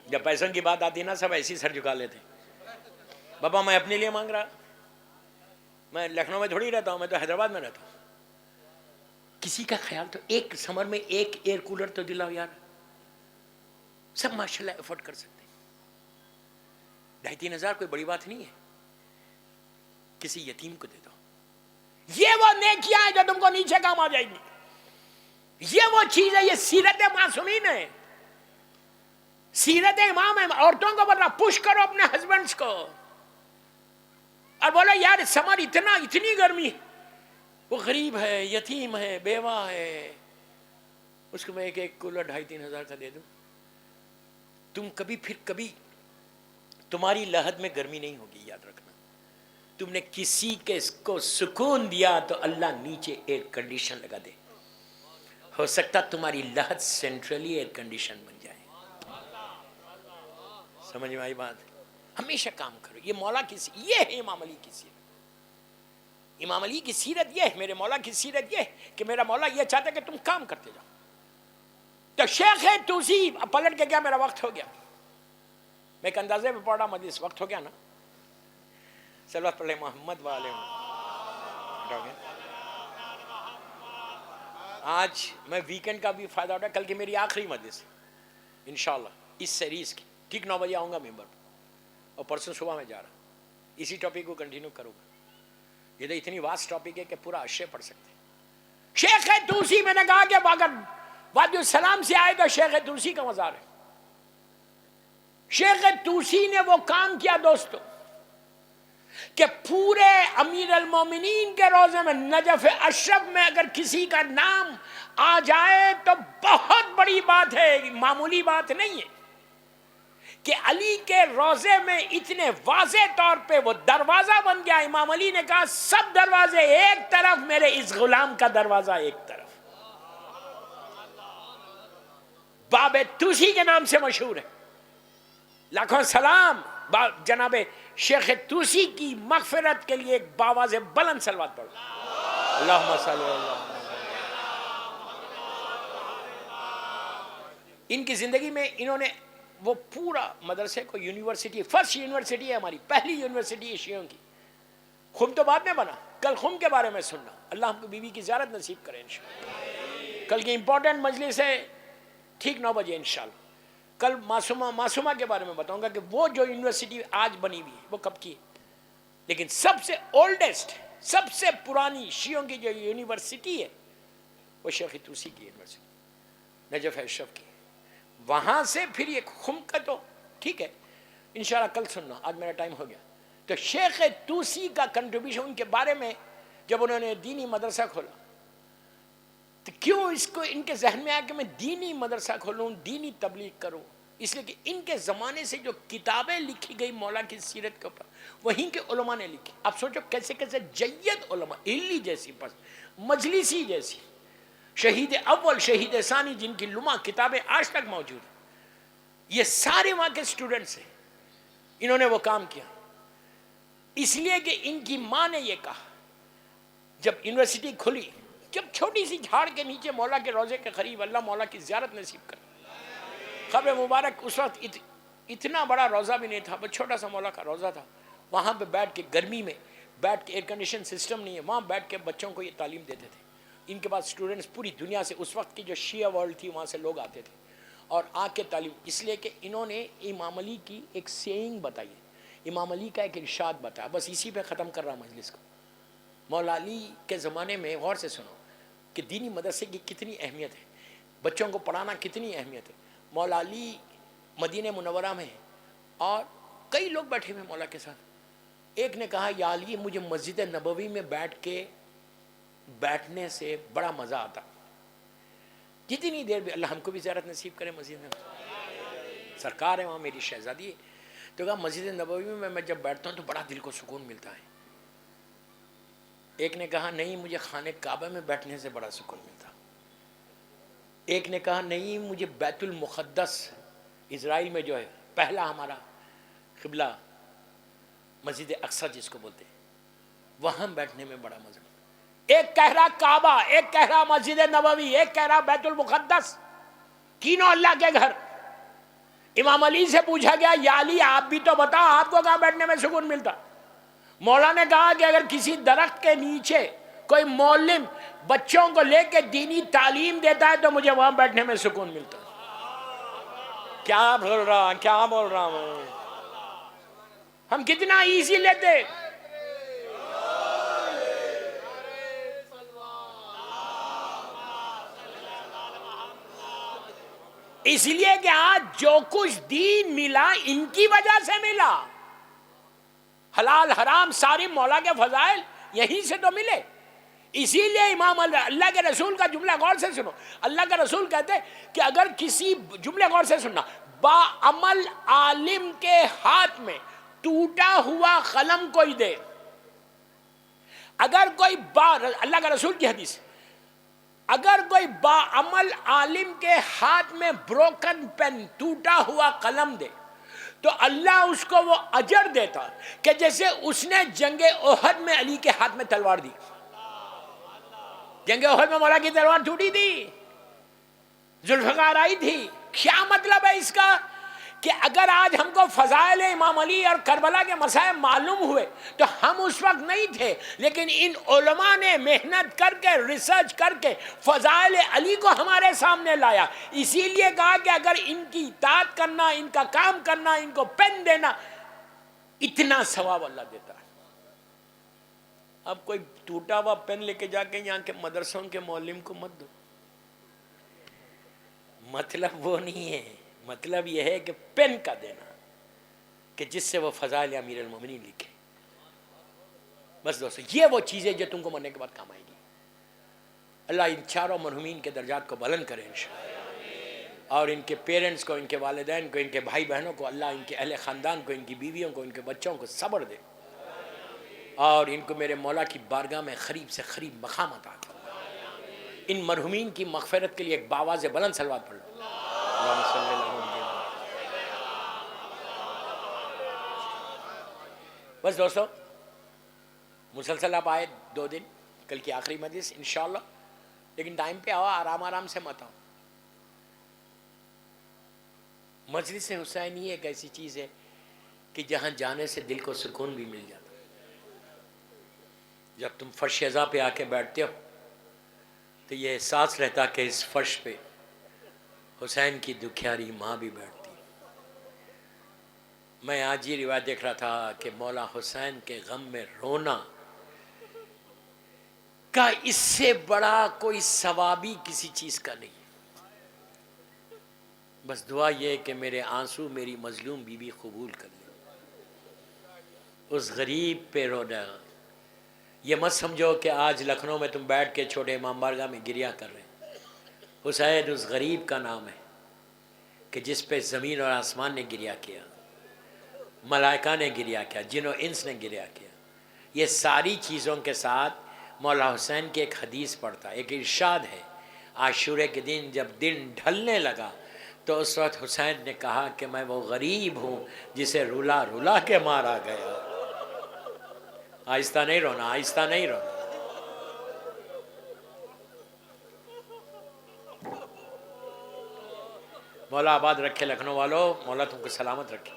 جب پیسوں کی بات آتی نا, سب ایسی سر جھکا لیتے, بابا میں اپنے لیے مانگ رہا, میں لکھنؤ میں تھوڑی رہتا ہوں, میں تو حیدرآباد میں رہتا ہوں. کسی کا خیال تو ایک سمر میں ایک ایئر کولر تو دلاؤ یار. سب ماشاءاللہ افورڈ کر سکتے ہیں. 2,500-3 ہزار کوئی بڑی بات نہیں ہے, کسی یتیم کو دے دو. یہ وہ نیکیاں ہیں جو تم کو نیچے کام آ جائیں گی. یہ وہ چیز ہے, یہ سیرت معصومین ہے, سیرت امام ہے. عورتوں کو بتا, پش کرو اپنے ہسبینڈز کو اور بولو یار سمر اتنی گرمی, وہ غریب ہے, یتیم ہے, بیوہ ہے, اس کو میں ایک کولر 2,500-3 ہزار کا دے دوں. تم کبھی تمہاری لحد میں گرمی نہیں ہوگی, یاد رکھنا. تم نے کسی کے کو سکون دیا تو اللہ نیچے ایئر کنڈیشن لگا دے. ہو سکتا تمہاری لحد سینٹرلی ایئر کنڈیشن بن جائے. سمجھ میں آئی بات؟ ہمیشہ کام کرو. یہ مولا کی, یہ ہے امام علی کی سیرت. امام علی کی سیرت یہ ہے, میرے مولا کی سیرت یہ ہے کہ میرا مولا یہ چاہتا ہے کہ تم کام کرتے جاؤ. تو شیخ توسی, اب پلٹ کے کیا, میرا وقت ہو گیا, میں ایک اندازے پہ پڑھ رہا, مجلس وقت ہو گیا نا. صلوات پڑھ لیں محمد والے. آج میں ویکنڈ کا بھی فائدہ اٹھا, کل کی میری آخری مجلس انشاءاللہ اس سیریز کی, ٹھیک 9 بجے آؤں گا ممبر پر, اور پرسوں صبح میں جا رہا. اسی ٹاپک کو کنٹینیو کروں گا. یہ تو اتنی واسٹ ٹاپک ہے کہ پورا اشے پڑھ سکتے ہیں. شیخ توسی, میں نے کہا کہ اگر وادی السلام سے آئے تو شیخ توسی کا مزار ہے. شیخ توسی نے وہ کام کیا دوستو کہ پورے امیر المومنین کے روزے میں, نجف اشرف میں اگر کسی کا نام آ جائے تو بہت بڑی بات ہے, معمولی بات نہیں ہے. کہ علی کے روزے میں اتنے واضح طور پہ وہ دروازہ بن گیا. امام علی نے کہا سب دروازے ایک طرف, میرے اس غلام کا دروازہ ایک طرف. باب توسی کے نام سے مشہور ہے. لاکھوں سلام جناب شیخ توسی کی مغفرت کے لیے ایک باواز بلند صلوات پڑھو. اللہم صلی اللہ. ان کی زندگی میں انہوں نے وہ پورا مدرسے کو یونیورسٹی, فرسٹ یونیورسٹی ہے ہماری, پہلی یونیورسٹی ہے شیعوں کی. خم تو بعد میں بنا, کل خم کے بارے میں سننا. اللہ ہم کو بیوی کی زیارت نصیب کرے انشاءاللہ. کل کی امپورٹنٹ مجلس ہے, ٹھیک 9 بجے انشاءاللہ. کل معصومہ کے بارے میں بتاؤں گا کہ وہ جو یونیورسٹی آج بنی ہوئی ہے وہ کب کی ہے. لیکن سب سے اولڈسٹ, سب سے پرانی شیعوں کی جو یونیورسٹی ہے وہ شیخ توسی کی یونیورسٹی, نجف اشرف کی. وہاں سے پھر یہ خم کا تو ٹھیک ہے انشاءاللہ کل سننا, آج میرا ٹائم ہو گیا. تو شیخ توسی کا کنٹریبیوشن ان کے بارے میں, جب انہوں نے دینی مدرسہ کھولا تو کیوں اس کو ان کے ذہن میں آیا کہ میں دینی مدرسہ کھولوں, دینی تبلیغ کروں. اس لیے کہ ان کے زمانے سے جو کتابیں لکھی گئی مولا کی سیرت کے اوپر, وہیں کے علماء نے لکھی. آپ سوچو کیسے کیسے جید علماء, ہلی جیسی پس, مجلسی جیسی, شہید اول شہید ثانی, جن کی لمع کتابیں آج تک موجود ہیں, یہ سارے وہاں کے اسٹوڈنٹس ہیں. انہوں نے وہ کام کیا اس لیے کہ ان کی ماں نے یہ کہا, جب یونیورسٹی کھلی, جب چھوٹی سی جھاڑ کے نیچے مولا کے روزے کے قریب, اللہ مولا کی زیارت نصیب کر, قبر مبارک اس وقت اتنا بڑا روزہ بھی نہیں تھا، بس چھوٹا سا مولا کا روزہ تھا. وہاں پہ بیٹھ کے گرمی میں بیٹھ کے، ایئر کنڈیشن سسٹم نہیں ہے، وہاں بیٹھ کے بچوں کو یہ تعلیم دیتے تھے. ان کے پاس اسٹوڈنٹس پوری دنیا سے، اس وقت کی جو شیعہ ورلڈ تھی وہاں سے لوگ آتے تھے اور آ کے تعلیم، اس لیے کہ انہوں نے امام علی کی ایک سیئنگ بتائی ہے، امام علی کا ایک ارشاد بتایا. بس اسی پہ ختم کر رہا مجلس کو. مولا علی کے زمانے میں غور سے سنو کہ دینی مدرسے کی کتنی اہمیت ہے، بچوں کو پڑھانا کتنی اہمیت ہے. مولا علی مدینہ منورہ میں ہے اور کئی لوگ بیٹھے ہوئے مولا کے ساتھ. ایک نے کہا یا علی مجھے مسجد نبوی میں بیٹھنے سے بڑا مزہ آتا، جتنی دیر بھی، اللہ ہم کو بھی زیارت نصیب کرے مسجد میں، سرکار ہے وہاں میری شہزادی ہے. تو کہا مسجد نبوی میں جب بیٹھتا ہوں تو بڑا دل کو سکون ملتا ہے. ایک نے کہا نہیں مجھے خانہ کعبہ میں بیٹھنے سے بڑا سکون ملتا. ایک نے کہا نہیں مجھے بیت المقدس اسرائیل میں جو ہے پہلا ہمارا قبلہ مسجد اقصی جس کو بولتے ہیں وہاں بیٹھنے میں بڑا مزہ. ایک کہہ رہا کعبہ، ایک کہہ رہا مسجد نبوی، ایک کہہ رہا بیت المقدس، تینوں اللہ کے گھر. امام علی سے پوچھا گیا یا علی آپ بھی تو بتاؤ آپ کو کہاں بیٹھنے میں سکون ملتا. مولا نے کہا کہ اگر کسی درخت کے نیچے کوئی معلم بچوں کو لے کے دینی تعلیم دیتا ہے تو مجھے وہاں بیٹھنے میں سکون ملتا. کیا بول رہا ہوں ہم کتنا ایزی لیتے. اس لیے کہ آج جو کچھ دین ملا ان کی وجہ سے ملا، حلال حرام ساری مولا کے فضائل یہیں سے تو ملے. اسی لیے امام اللہ کے رسول کا جملہ غور سے سنو، اللہ کا رسول کہتے ہیں کہ اگر کسی جملے غور سے سننا، با عمل عالم کے ہاتھ میں ٹوٹا ہوا قلم کوئی دے، اگر کوئی اللہ کا رسول کی حدیث، اگر کوئی با عمل عالم کے ہاتھ میں بروکن پین ٹوٹا ہوا قلم دے تو اللہ اس کو وہ اجر دیتا کہ جیسے اس نے جنگ احد میں علی کے ہاتھ میں تلوار دی. جنگ احد میں مولا کی تلوار ٹوٹی تھی، ذوالفقار آئی تھی. کیا مطلب ہے اس کا کہ اگر آج ہم کو فضائل امام علی اور کربلا کے مسائل معلوم ہوئے تو ہم اس وقت نہیں تھے، لیکن ان علماء نے محنت کر کے ریسرچ کر کے فضائل علی کو ہمارے سامنے لایا. اسی لیے کہا کہ اگر ان کی اطاعت کرنا، ان کا کام کرنا، ان کو پین دینا، اتنا ثواب اللہ دیتا ہے. اب کوئی ٹوٹا ہوا پین لے کے جا کے یہاں کے مدرسوں کے معلم کو مت دو. مطلب وہ نہیں ہے، مطلب یہ ہے کہ پین کا دینا کہ جس سے وہ فضائل امیر المومنین لکھے. بس دوستو یہ وہ چیزیں جو تم کو مرنے کے بعد کام آئے گی. اللہ ان چاروں مرحومین کے درجات کو بلند کرے انشاءاللہ، اور ان کے پیرنٹس کو، ان کے والدین کو، ان کے بھائی بہنوں کو، اللہ ان کے اہل خاندان کو، ان کی بیویوں کو، ان کے بچوں کو صبر دے، اور ان کو میرے مولا کی بارگاہ میں قریب سے قریب مقام عطا کرے. ان مرحومین کی مغفرت کے لیے ایک باواز بلند صلوات پڑھ لو. اللہم صلی اللہ علیہ وسلم. بس دوستو مسلسل آپ آئے 2 دن، کل کی آخری مجلس انشاءاللہ، لیکن ٹائم پہ آؤ، آرام سے مت آؤ. مجلس حسینی ایک ایسی چیز ہے کہ جہاں جانے سے دل کو سکون بھی مل جاتا. جب تم فرش ازاں پہ آ کے بیٹھتے ہو تو یہ احساس رہتا کہ اس فرش پہ حسین کی دکھیاری ماں بھی بیٹھتی. میں آج یہ روایت دیکھ رہا تھا کہ مولا حسین کے غم میں رونا کا اس سے بڑا کوئی ثوابی کسی چیز کا نہیں. بس دعا یہ کہ میرے آنسو میری مظلوم بی بی قبول کر لے. اس غریب پہ رونا، یہ مت سمجھو کہ آج لکھنؤ میں تم بیٹھ کے چھوٹے امام بارگاہ میں گریہ کر رہے ہیں. حسین اس غریب کا نام ہے کہ جس پہ زمین اور آسمان نے گریہ کیا، ملائکہ نے گریہ کیا، جن و انس نے گریہ کیا. یہ ساری چیزوں کے ساتھ مولا حسین کی ایک حدیث پڑھتا، ایک ارشاد ہے. عاشورے کے دن جب دن ڈھلنے لگا تو اس وقت حسین نے کہا کہ میں وہ غریب ہوں جسے رلا رلا کے مارا گیا. آہستہ نہیں رونا، آہستہ نہیں رونا. مولا آباد رکھے لکھنؤ والوں، مولا تم کو سلامت رکھے.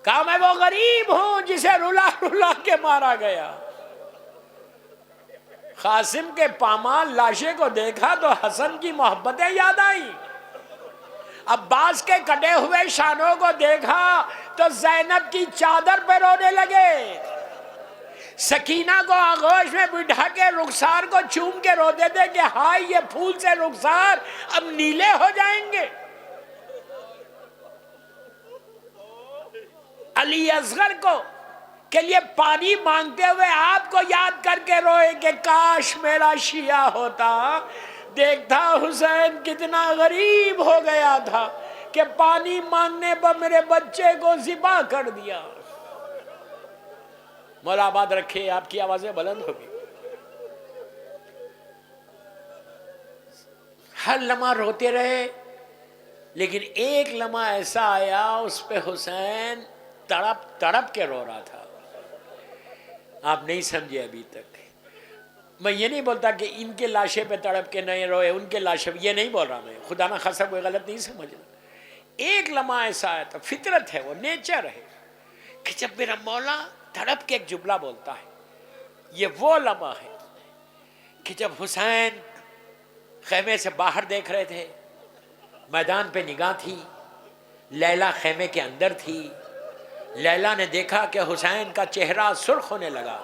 کہا میں وہ غریب ہوں جسے رلا رلا کے مارا گیا. قاسم کے پامال لاشے کو دیکھا تو حسن کی محبتیں یاد آئیں. عباس کے کٹے ہوئے شانوں کو دیکھا تو زینب کی چادر پہ رونے لگے. سکینہ کو آغوش میں بٹھا کے رخسار کو چوم کے روتے تھے کہ ہائے یہ پھول سے رخسار اب نیلے ہو جائیں گے. علی اصغر کو کے لیے پانی مانگتے ہوئے آپ کو یاد کر کے روئے کہ کاش میرا شیعہ ہوتا، دیکھتا حسین کتنا غریب ہو گیا تھا کہ پانی مانگنے پر میرے بچے کو ذبح کر دیا. مولا آباد رکھے، آپ کی آوازیں بلند ہوگی. ہر لمحہ روتے رہے، لیکن ایک لمحہ ایسا آیا اس پہ حسین تڑپ تڑپ کے رو رہا تھا. آپ نہیں سمجھے ابھی تک. میں یہ نہیں بولتا کہ ان کے لاشے پہ تڑپ کے نہیں روئے، ان کے لاشے پہ، یہ نہیں بول رہا میں. خدا نہ خاصا کوئی غلط نہیں سمجھنا. ایک لمحہ ایسا آیا تھا، فطرت ہے، وہ نیچر ہے کہ جب میرا مولا تڑپ کے ایک جملہ بولتا ہے. یہ وہ لمحہ ہے کہ جب حسین خیمے سے باہر دیکھ رہے تھے، میدان پہ نگاہ تھی، لیلا خیمے کے اندر تھی. لیلا نے دیکھا کہ حسین کا چہرہ سرخ ہونے لگا.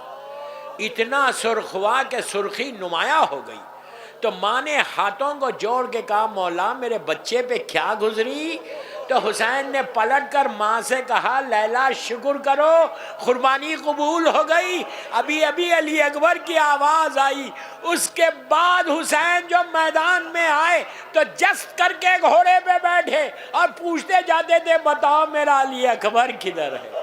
اتنا سرخ ہوا کہ سرخی نمایاں ہو گئی. تو ماں نے ہاتھوں کو جوڑ کے کہا مولا میرے بچے پہ کیا گزری؟ تو حسین نے پلٹ کر ماں سے کہا لیلا شکر کرو قربانی قبول ہو گئی. ابھی ابھی علی اکبر کی آواز آئی. اس کے بعد حسین جو میدان میں آئے تو جست کر کے گھوڑے پہ بیٹھے اور پوچھتے جاتے تھے بتاؤ میرا علی اکبر کدھر ہے؟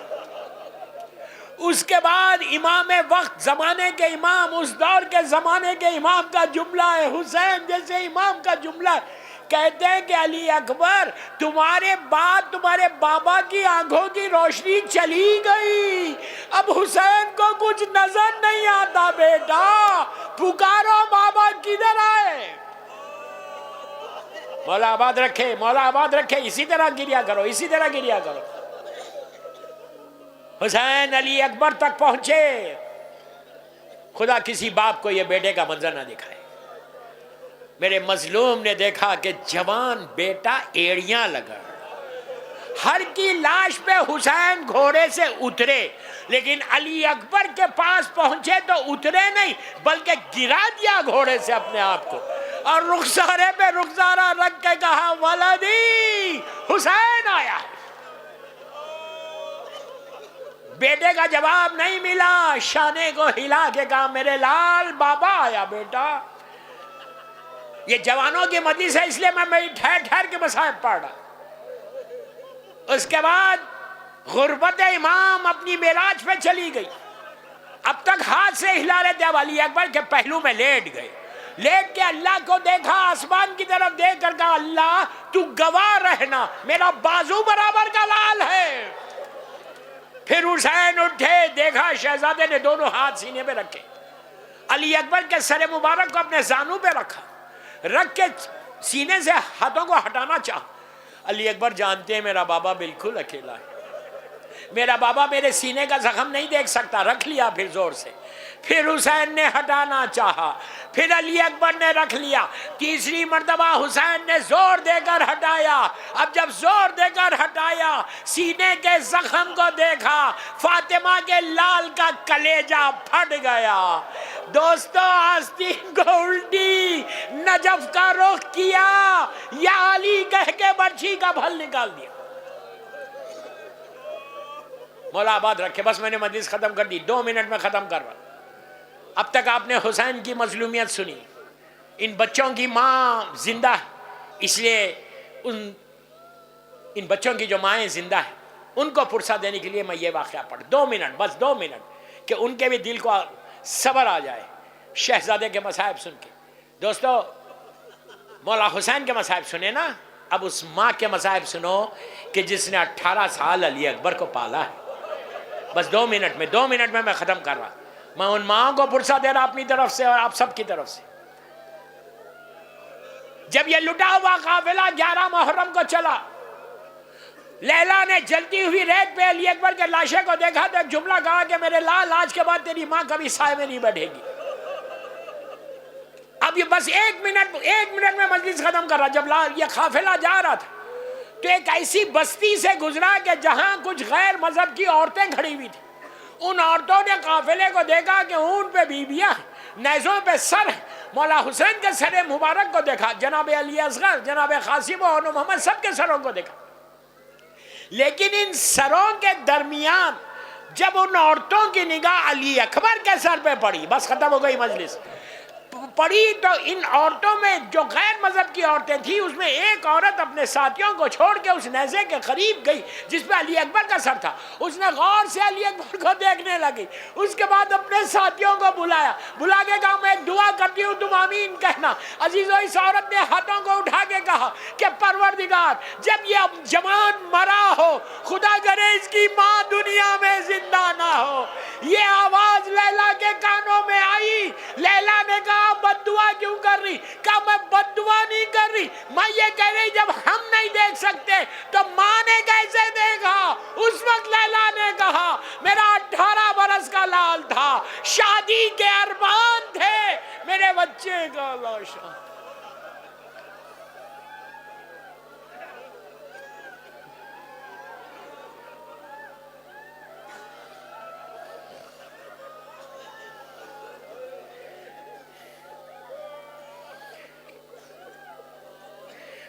اس کے بعد امام وقت، زمانے کے امام، اس دور کے زمانے کے امام کا جملہ ہے، حسین جیسے امام کا جملہ ہے. کہتے ہیں کہ علی اکبر تمہارے بعد تمہارے بابا کی آنکھوں کی روشنی چلی گئی، اب حسین کو کچھ نظر نہیں آتا. بیٹا پکارو بابا کدھر آئے؟ مولا آباد رکھے، مولا آباد رکھے. اسی طرح گریا کرو، اسی طرح گریا کرو. حسین علی اکبر تک پہنچے. خدا کسی باپ کو یہ بیٹے کا منظر نہ دکھائے. میرے مظلوم نے دیکھا کہ جوان بیٹا ایڑیاں لگا. ہر کی لاش پہ حسین گھوڑے سے اترے، لیکن علی اکبر کے پاس پہنچے تو اترے نہیں بلکہ گرا دیا گھوڑے سے اپنے آپ کو، اور رخسارے پہ رخسارہ رکھ کے کہا ولدی حسین آیا. بیٹے کا جواب نہیں ملا، شانے کو ہلا کے کہا میرے لال بابا آیا. بیٹا یہ جوانوں کی مجلس ہے اس لیے میں ٹھہر ٹھہر کے مصائب پڑھ رہا. اس کے بعد غربت امام اپنی معراج پہ چلی گئی. اب تک ہاتھ سے ہلا رہے تھے، اب علی اکبر کے پہلو میں لیٹ گئے. لیٹ کے اللہ کو دیکھا، آسمان کی طرف دیکھ کر کہا اللہ تو گواہ رہنا میرا بازو برابر کا لال ہے. پھر حسین اٹھے، دیکھا شہزادے نے دونوں ہاتھ سینے پہ رکھے. علی اکبر کے سر مبارک کو اپنے زانو پہ رکھا، رکھ کے سینے سے ہاتھوں کو ہٹانا چاہا. علی اکبر جانتے ہیں میرا بابا بالکل اکیلا ہے، میرا بابا میرے سینے کا زخم نہیں دیکھ سکتا. رکھ لیا پھر زور سے. پھر حسین نے ہٹانا چاہا، پھر علی اکبر نے رکھ لیا. تیسری مرتبہ حسین نے زور دے کر ہٹایا. اب جب زور دے کر ہٹایا، سینے کے زخم کو دیکھا، فاطمہ کے لال کا کلیجہ پھٹ گیا. دوستو آستین کو الٹی، نجف کا رخ کیا، یا علی کہہ کے برچھی کا پھل نکال دیا. مولا آباد رکھے. بس میں نے مجلس ختم کر دی، 2 منٹ میں ختم کر رہا. اب تک آپ نے حسین کی مظلومیت سنی. ان بچوں کی ماں زندہ ہے، اس لیے ان بچوں کی جو مائیں زندہ ہیں ان کو فرصت دینے کے لیے میں یہ واقعہ پڑھ 2 منٹ، بس 2 منٹ، کہ ان کے بھی دل کو صبر آ جائے شہزادے کے مصائب سن کے. دوستو مولا حسین کے مصائب سنے نا، اب اس ماں کے مصائب سنو کہ جس نے 18 سال علی اکبر کو پالا ہے. بس 2 منٹ میں، 2 منٹ میں ختم کر رہا. میں ان ماں کو فرصت دے رہا اپنی طرف سے اور آپ سب کی طرف سے. جب یہ لٹا ہوا قافلہ 11 محرم کو چلا، لیلا نے جلتی ہوئی ریت پہ علی اکبر کے لاشے کو دیکھا تو ایک جملہ کہا کہ میرے لال آج کے بعد تیری ماں کبھی سائے میں نہیں بیٹھے گی۔ اب یہ بس ایک منٹ میں مجلس ختم کر رہا۔ جب یہ قافلہ جا رہا تھا تو ایک ایسی بستی سے گزرا کہ جہاں کچھ غیر مذہب کی عورتیں کھڑی ہوئی تھیں۔ ان عورتوں نے قافلے کو دیکھا کہ اونٹ پہ بیویاں، نیزوں پہ سر، مولا حسین کے سر مبارک کو دیکھا، جناب علی اصغر، جناب قاسم اور محمد سب کے سروں کو دیکھا، لیکن ان سروں کے درمیان جب ان عورتوں کی نگاہ علی اکبر کے سر پہ پڑی، بس ختم ہو گئی مجلس۔ پڑی تو ان عورتوں میں جو غیر مذہب کی عورتیں تھیں، اس میں ایک عورت اپنے ساتھیوں کو چھوڑ کے اس نیزے کے قریب گئی جس پہ علی اکبر کا سر تھا۔ اس نے غور سے علی اکبر کو دیکھنے لگی، اس کے بعد اپنے ساتھیوں کو بلا کے کہا میں ایک دعا کرتی ہوں تم آمین کہنا۔ عزیزو، اس عورت نے ہاتھوں کو اٹھا کے کہا کہ پروردگار، جب یہ جوان مرا ہو، خدا کرے اس کی ماں دنیا میں زندہ نہ ہو۔ یہ آواز لیلا کے کانوں میں آئی۔ لیلا نے کہا بد دعا کیوں کر رہی؟ کہا میں بد دعا نہیں کر رہی، میں یہ کہہ رہی جب ہم نہیں دیکھ سکتے تو ماں نے کیسے دیکھا؟ اس وقت لیلا نے کہا میرا 18 برس کا لال تھا، شادی کے ارمان تھے، میرے بچے کا لاشا۔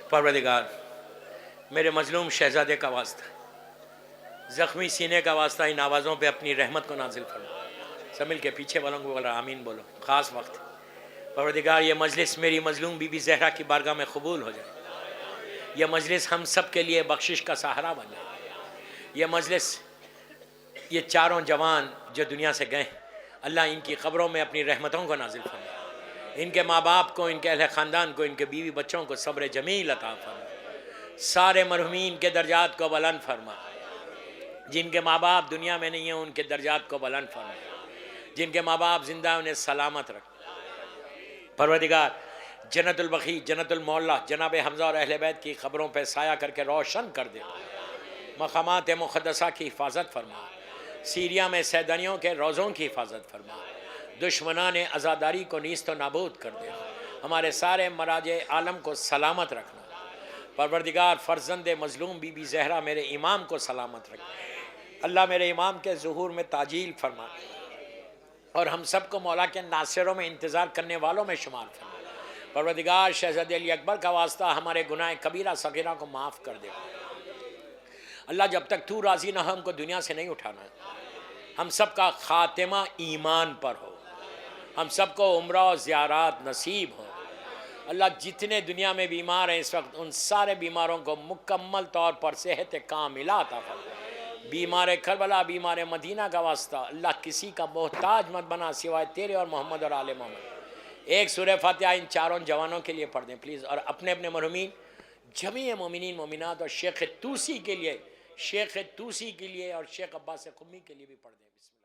پروردگار، میرے مظلوم شہزادے کا واسطہ، زخمی سینے کا واسطہ، ان آوازوں پہ اپنی رحمت کو نازل فرما۔ سب مل کے پیچھے والوں کو بولا آمین بولو۔ خاص وقت پروردگار، یہ مجلس میری مظلوم بی بی زہرا کی بارگاہ میں قبول ہو جائے۔ یہ مجلس ہم سب کے لیے بخشش کا سہارا بن جائے۔ یہ مجلس، یہ چاروں جوان جو دنیا سے گئے، اللہ ان کی قبروں میں اپنی رحمتوں کو نازل فرما۔ ان کے ماں باپ کو، ان کے اہل خاندان کو، ان کے بیوی بچوں کو صبر جمیل عطا فرما۔ سارے مرحومین کے درجات کو بلند فرما۔ جن کے ماں باپ دنیا میں نہیں ہیں ان کے درجات کو بلند فرما۔ جن کے ماں باپ زندہ ہیں انہیں سلامت رکھ۔ پروردگار، جنت البقیع، جنت المعلی، جناب حمزہ اور اہل بیت کی قبروں پہ سایہ کر کے روشن کر دے۔ مقامات مقدسہ کی حفاظت فرما۔ سیریا میں سیدانیوں کے روضوں کی حفاظت فرما۔ دشمنان عزاداری کو نیست و نابود کر دے۔ ہمارے سارے مراجع عالم کو سلامت رکھنا۔ پروردگار، فرزند مظلوم بی بی زہرا میرے امام کو سلامت رکھ۔ اللہ میرے امام کے ظہور میں تعجیل فرما، اور ہم سب کو مولا کے ناصروں میں انتظار کرنے والوں میں شمار فرما۔ پروردگار، شہزادے علی اکبر کا واسطہ ہمارے گناہ کبیرہ صغیرہ کو معاف کر دے۔ اللہ، جب تک تو راضی نہ ہو ہم کو دنیا سے نہیں اٹھانا۔ ہم سب کا خاتمہ ایمان پر ہو، ہم سب کو عمرہ و زیارات نصیب ہو۔ اللہ، جتنے دنیا میں بیمار ہیں اس وقت، ان سارے بیماروں کو مکمل طور پر صحت کاملہ عطا فرما۔ بیمار کربلا، بیمار مدینہ کا واسطہ اللہ کسی کا محتاج مت بنا سوائے تیرے اور محمد اور آل محمد۔ ایک سورہ فاتحہ ان چاروں جوانوں کے لیے پڑھ دیں پلیز، اور اپنے اپنے مرحومین جمیع مومنین مومنات اور شیخ توسی کے لیے، شیخ توسی کے لیے اور شیخ عباس قمی کے لیے بھی پڑھ دیں۔ بسم اللہ۔